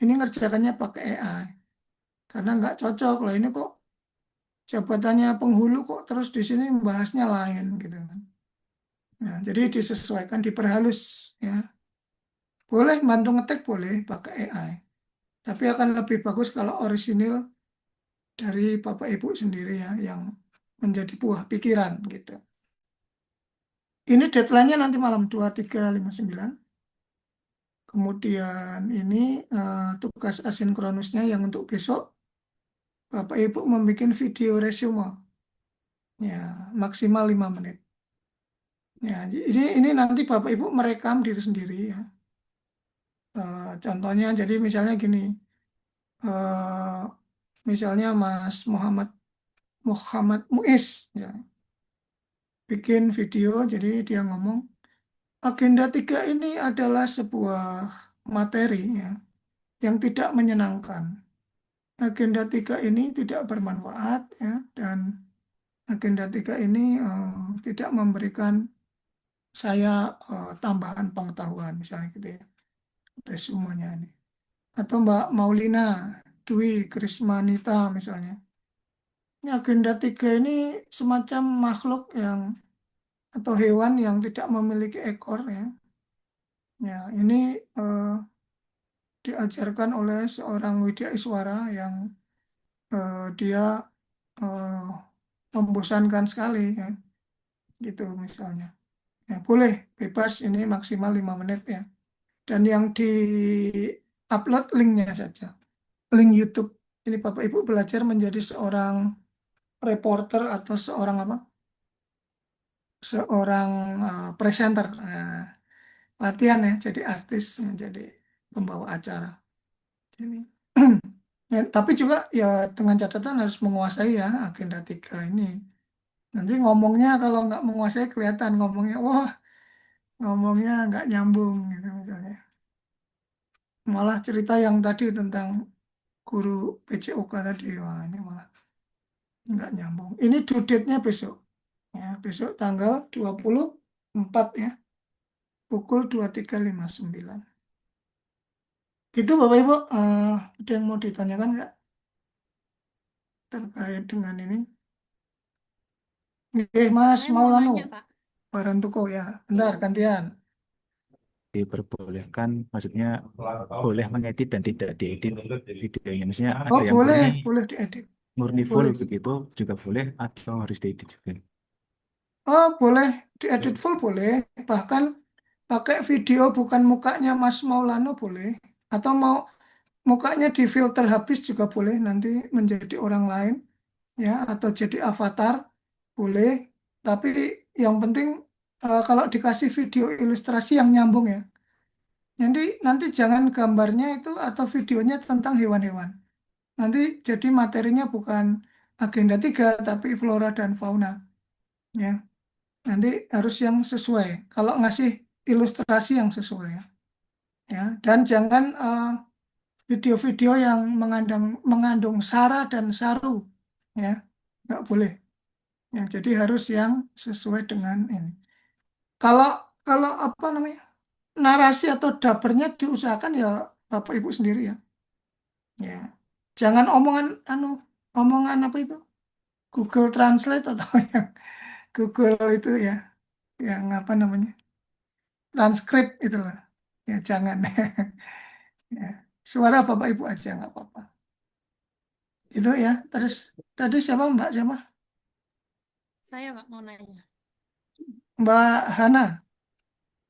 ini ngerjakannya pakai AI. Karena nggak cocok lah, ini kok jabatannya penghulu kok terus di sini membahasnya lain gitu kan. Nah, jadi disesuaikan, diperhalus ya. Boleh bantu ngetik boleh pakai AI. Tapi akan lebih bagus kalau orisinil dari Bapak Ibu sendiri ya yang menjadi buah pikiran gitu. Ini deadline-nya nanti malam 23.59. Kemudian ini tugas asinkronusnya yang untuk besok Bapak Ibu membuat video resume ya maksimal 5 menit. Ya, ini nanti Bapak Ibu merekam diri sendiri ya. Contohnya jadi misalnya gini, misalnya Mas Muhammad Muiz ya, bikin video jadi dia ngomong agenda 3 ini adalah sebuah materi ya, yang tidak menyenangkan. Agenda 3 ini tidak bermanfaat ya, dan agenda 3 ini tidak memberikan saya tambahan pengetahuan misalnya gitu ya, resumenya ini. Atau Mbak Maulina Dwi Krismanita misalnya. Ini agenda 3 ini semacam makhluk yang atau hewan yang tidak memiliki ekor ya. Ya, ini diajarkan oleh seorang Widya Iswara yang dia membosankan sekali ya. Gitu misalnya. Ya, boleh bebas ini maksimal 5 menit ya. Dan yang di upload linknya saja. Link YouTube. Ini Bapak Ibu belajar menjadi seorang reporter atau seorang apa? Seorang presenter. Nah, latihan ya, jadi artis, ya, jadi pembawa acara. Ini. Ya, tapi juga ya dengan catatan harus menguasai ya agenda 3 ini. Nanti ngomongnya kalau nggak menguasai kelihatan ngomongnya, wah ngomongnya nggak nyambung gitu misalnya. Malah cerita yang tadi tentang guru PCOK tadi, wah ini malah nggak nyambung. Ini due date-nya besok. Ya, besok tanggal 24 ya, pukul 23.59. Itu Bapak Ibu, ada yang mau ditanyakan nggak terkait dengan ini? Mas Saya mau Maulano, nanya, Pak. Barantuko ya, bentar gantian. Diperbolehkan, maksudnya boleh mengedit dan tidak diedit videonya. Maksudnya Oh ada yang boleh, murni boleh diedit. murni full Boleh. begitu juga boleh atau harus diedit juga. Oh boleh, diedit full boleh. Bahkan pakai video bukan mukanya Mas Maulano boleh. Atau mau mukanya difilter habis juga boleh, nanti menjadi orang lain ya, atau jadi avatar boleh. Tapi yang penting kalau dikasih video ilustrasi yang nyambung ya. Jadi nanti jangan gambarnya itu atau videonya tentang hewan-hewan. Nanti jadi materinya bukan agenda 3 tapi flora dan fauna ya. Nanti harus yang sesuai. Kalau ngasih ilustrasi yang sesuai ya. Ya, dan jangan video-video yang mengandung sara dan saru ya, nggak boleh. Ya, jadi harus yang sesuai dengan ini. Kalau kalau apa namanya narasi atau dabernya diusahakan ya Bapak Ibu sendiri ya. Ya, jangan omongan apa itu Google Translate atau yang Google itu ya, yang apa namanya transkrip itulah. Ya jangan. Ya, suara Bapak Ibu aja nggak apa-apa. Itu ya. Terus tadi siapa Mbak siapa? Saya Pak mau nanya. Mbak Hana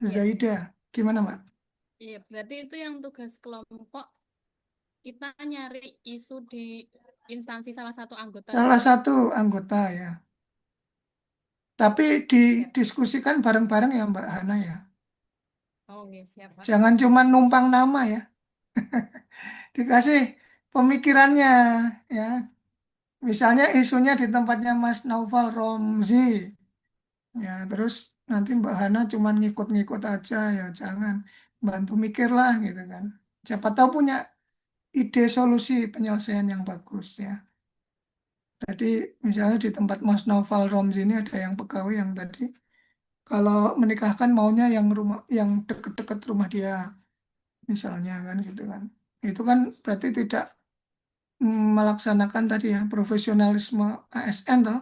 Iya. Zaida. Gimana Mbak? Iya, berarti itu yang tugas kelompok kita nyari isu di instansi salah satu anggota Salah gitu. satu anggota ya. Tapi didiskusikan bareng-bareng ya Mbak Hana ya. Oh, iya, siap Pak. Jangan cuma numpang nama ya. Dikasih pemikirannya ya. Misalnya isunya di tempatnya Mas Naufal Romzi. Ya, terus nanti Mbak Hana cuma ngikut-ngikut aja ya, jangan bantu mikir lah gitu kan. Siapa tahu punya ide solusi penyelesaian yang bagus ya. Tadi misalnya di tempat Mas Naufal Romzi ini ada yang pegawai yang tadi kalau menikahkan maunya yang rumah yang deket-deket rumah dia misalnya kan gitu kan. Itu kan berarti tidak melaksanakan tadi ya profesionalisme ASN toh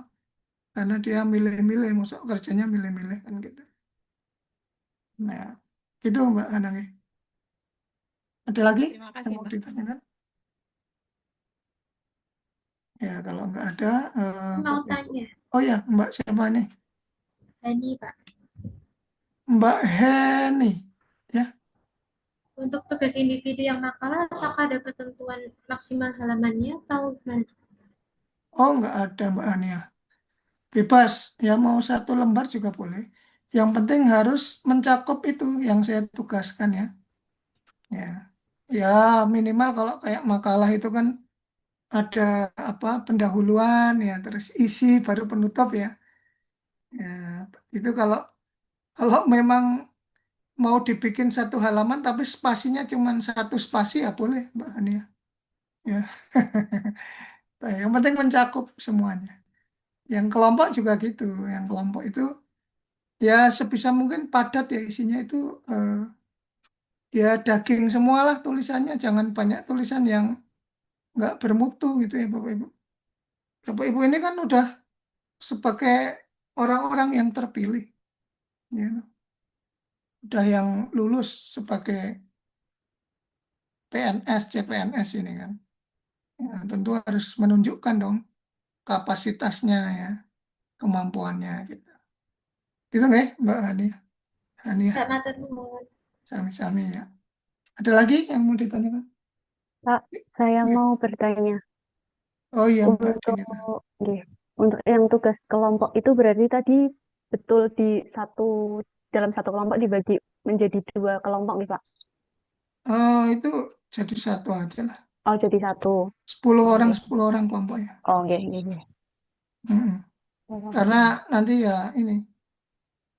karena dia milih-milih masuk kerjanya milih-milih kan gitu. Nah, itu Mbak Anang. Ada lagi Terima yang kasih mau Pak. ditanyakan? Ya, kalau nggak ada, Mau Bapak Ibu. tanya, Oh ya, Mbak siapa nih? Hani Pak. Mbak Heni. Ya, Untuk tugas individu yang makalah, apakah ada ketentuan maksimal halamannya atau gimana? oh nggak ada Mbak Hani ya. Bebas, ya mau satu lembar juga boleh. Yang penting harus mencakup itu yang saya tugaskan ya. Ya, ya minimal kalau kayak makalah itu kan ada apa pendahuluan ya, terus isi baru penutup ya. Ya, itu kalau kalau memang mau dibikin satu halaman tapi spasinya cuma satu spasi ya boleh Mbak Hania. Ya. Nah, yang penting mencakup semuanya. Yang kelompok juga gitu. Yang kelompok itu ya sebisa mungkin padat ya isinya itu eh, ya daging semualah tulisannya. Jangan banyak tulisan yang nggak bermutu gitu ya Bapak Ibu. Bapak Ibu ini kan udah sebagai orang-orang yang terpilih. Ya, udah yang lulus sebagai PNS, CPNS ini kan. Ya, tentu harus menunjukkan dong kapasitasnya ya, kemampuannya gitu. Itu nggak ya, Mbak Hania, Mbak Matur nuwun. sami-sami ya. Ada lagi yang mau ditanyakan? Pak, saya Iya. mau bertanya. Oh iya Mbak Untuk, Dinita. nggih, untuk yang tugas kelompok itu berarti tadi betul dalam satu kelompok dibagi menjadi dua kelompok nih Pak. Itu jadi satu aja lah. Oh, jadi satu. 10 orang, Oke. 10 orang kelompoknya. Oh, nggih, nggih, nggih. Mm-mm. Karena nanti ya ini,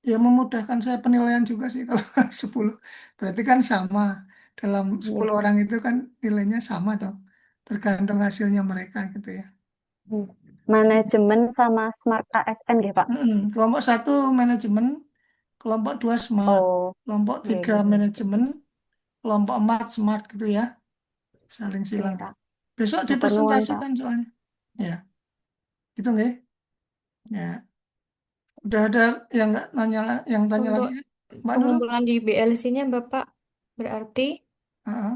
ya memudahkan saya penilaian juga sih kalau 10. Berarti kan sama. Dalam 10 Iya. orang itu kan nilainya sama toh. Tergantung hasilnya mereka gitu ya. Manajemen sama Smart ASN nggih Pak. Kelompok 1 manajemen, kelompok 2 smart, Oh, kelompok nggih, 3 nggih. manajemen, kelompok 4 smart gitu ya. Saling Oke, silang. Pak. Besok Matur nuwun, Pak. dipresentasikan soalnya. Ya, gitu nggih. Ya, udah ada yang nggak nanya yang tanya Untuk lagi kan? Mbak Nurul? pengumpulan di BLC-nya Bapak berarti Heeh,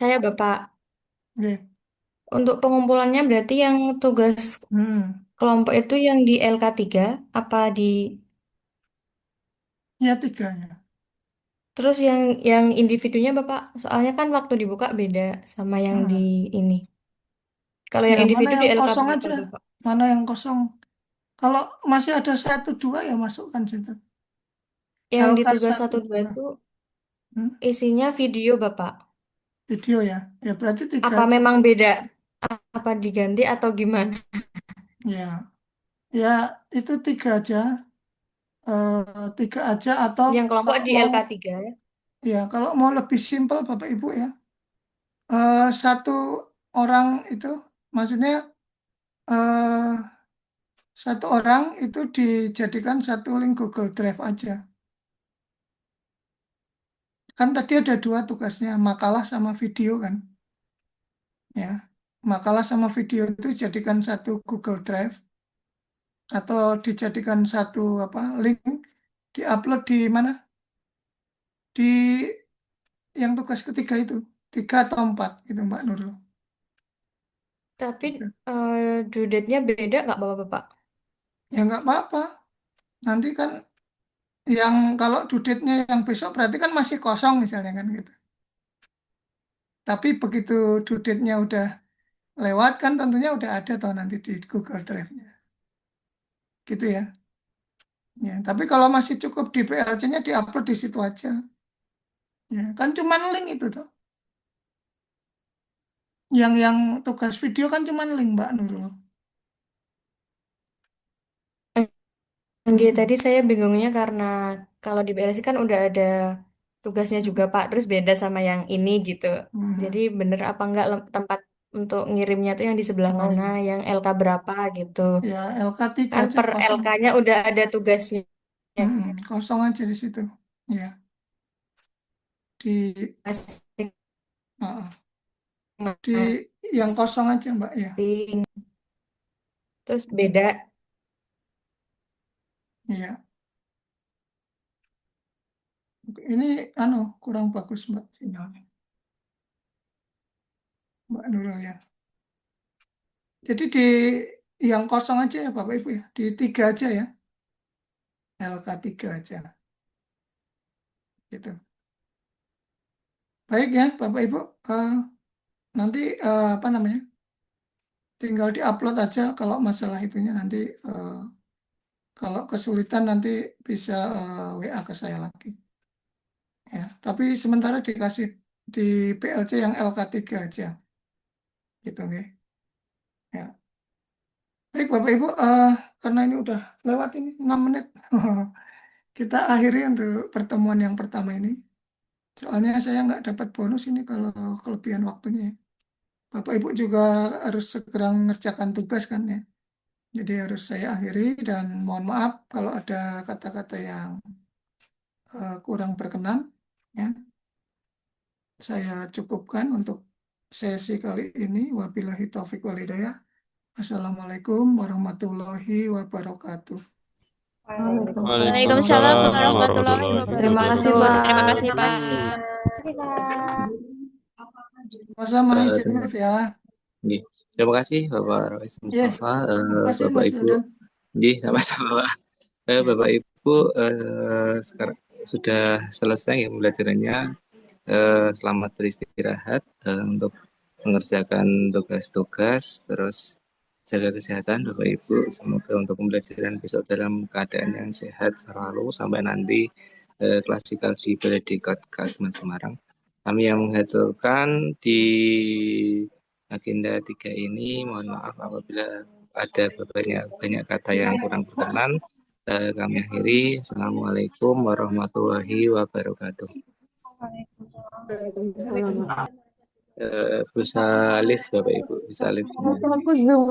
saya Bapak. nggih. Untuk pengumpulannya berarti yang tugas kelompok itu yang di LK3 apa di Ya tiganya. terus yang individunya Bapak soalnya kan waktu dibuka beda sama yang di Heeh. ini. Kalau Ya yang mana individu di yang LK kosong berapa aja, Bapak? mana yang kosong. Kalau masih ada 1 2 ya masukkan situ. Yang di LK tugas 1 1 2 2 itu isinya video Bapak. video ya. Ya berarti 3 Apa aja. memang beda? Apa diganti atau gimana? Ya, ya itu 3 aja. 3 aja atau Yang kelompok kalau di mau LK3 ya. ya kalau mau lebih simpel Bapak Ibu ya. 1 orang itu maksudnya eh 1 orang itu dijadikan 1 link Google Drive aja. Kan tadi ada 2 tugasnya, makalah sama video kan. Ya, makalah sama video itu jadikan satu Google Drive atau dijadikan satu link, diupload di mana? Di yang tugas ketiga itu, 3 atau 4 itu Mbak Nurul. Tapi due date-nya beda nggak Bapak-Bapak? Ya nggak apa-apa. Nanti kan yang kalau due date-nya yang besok berarti kan masih kosong misalnya kan gitu. Tapi begitu due date-nya udah lewat kan tentunya udah ada tuh nanti di Google Drive-nya. Gitu ya. Ya, tapi kalau masih cukup di PLC-nya diupload di situ aja. Ya, kan cuman link itu tuh. Yang tugas video kan cuman link Mbak Nurul. Enggak, tadi saya bingungnya karena kalau di BLC kan udah ada tugasnya juga Pak, terus beda sama yang ini gitu. Jadi bener apa enggak tempat untuk ngirimnya tuh yang di sebelah Oh, mana, yang LK berapa gitu. Ya, LK3 Kan aja per kosong. LK-nya udah ada tugasnya. Kosong aja di situ. Ya. Di di yang kosong aja Mbak ya. Terus beda. Iya. Ini kurang bagus Mbak sinyalnya. Mbak Nurul ya. Jadi di yang kosong aja ya Bapak Ibu ya. Di 3 aja ya. LK3 aja. Gitu. Baik ya Bapak Ibu. Nanti apa namanya? Tinggal diupload aja kalau masalah itunya nanti kalau kesulitan nanti bisa WA ke saya lagi. Ya, tapi sementara dikasih di PLC yang LK3 aja. Gitu nggih. Ya. Baik Bapak Ibu, karena ini udah lewat ini 6 menit. Kita akhiri untuk pertemuan yang pertama ini. Soalnya saya nggak dapat bonus ini kalau kelebihan waktunya. Bapak Ibu juga harus segera mengerjakan tugas kan ya. Jadi harus saya akhiri dan mohon maaf kalau ada kata-kata yang kurang berkenan. Ya. Saya cukupkan untuk sesi kali ini. Wabillahi taufik wal hidayah. Assalamualaikum warahmatullahi wabarakatuh. Waalaikumsalam warahmatullahi Terima kasih wabarakatuh. Pak. Terima kasih Pak. Sama izin maaf ya. Nggih. Terima kasih Bapak Rais Mustafa, Terima kasih Bapak Mas Ibu. Wildan. Nggih, sama-sama Pak. Bapak Ibu sekarang sudah selesai ya pembelajarannya. Selamat beristirahat untuk mengerjakan tugas-tugas, terus jaga kesehatan Bapak Ibu. Semoga untuk pembelajaran besok dalam keadaan yang sehat selalu sampai nanti klasikal di Predikat Keagungan Semarang. Kami yang mengaturkan di agenda 3 ini, mohon maaf apabila ada banyak kata yang kurang berkenan. Kami akhiri. Assalamualaikum warahmatullahi wabarakatuh. Bisa live Bapak Ibu, bisa live. Aku Zoom.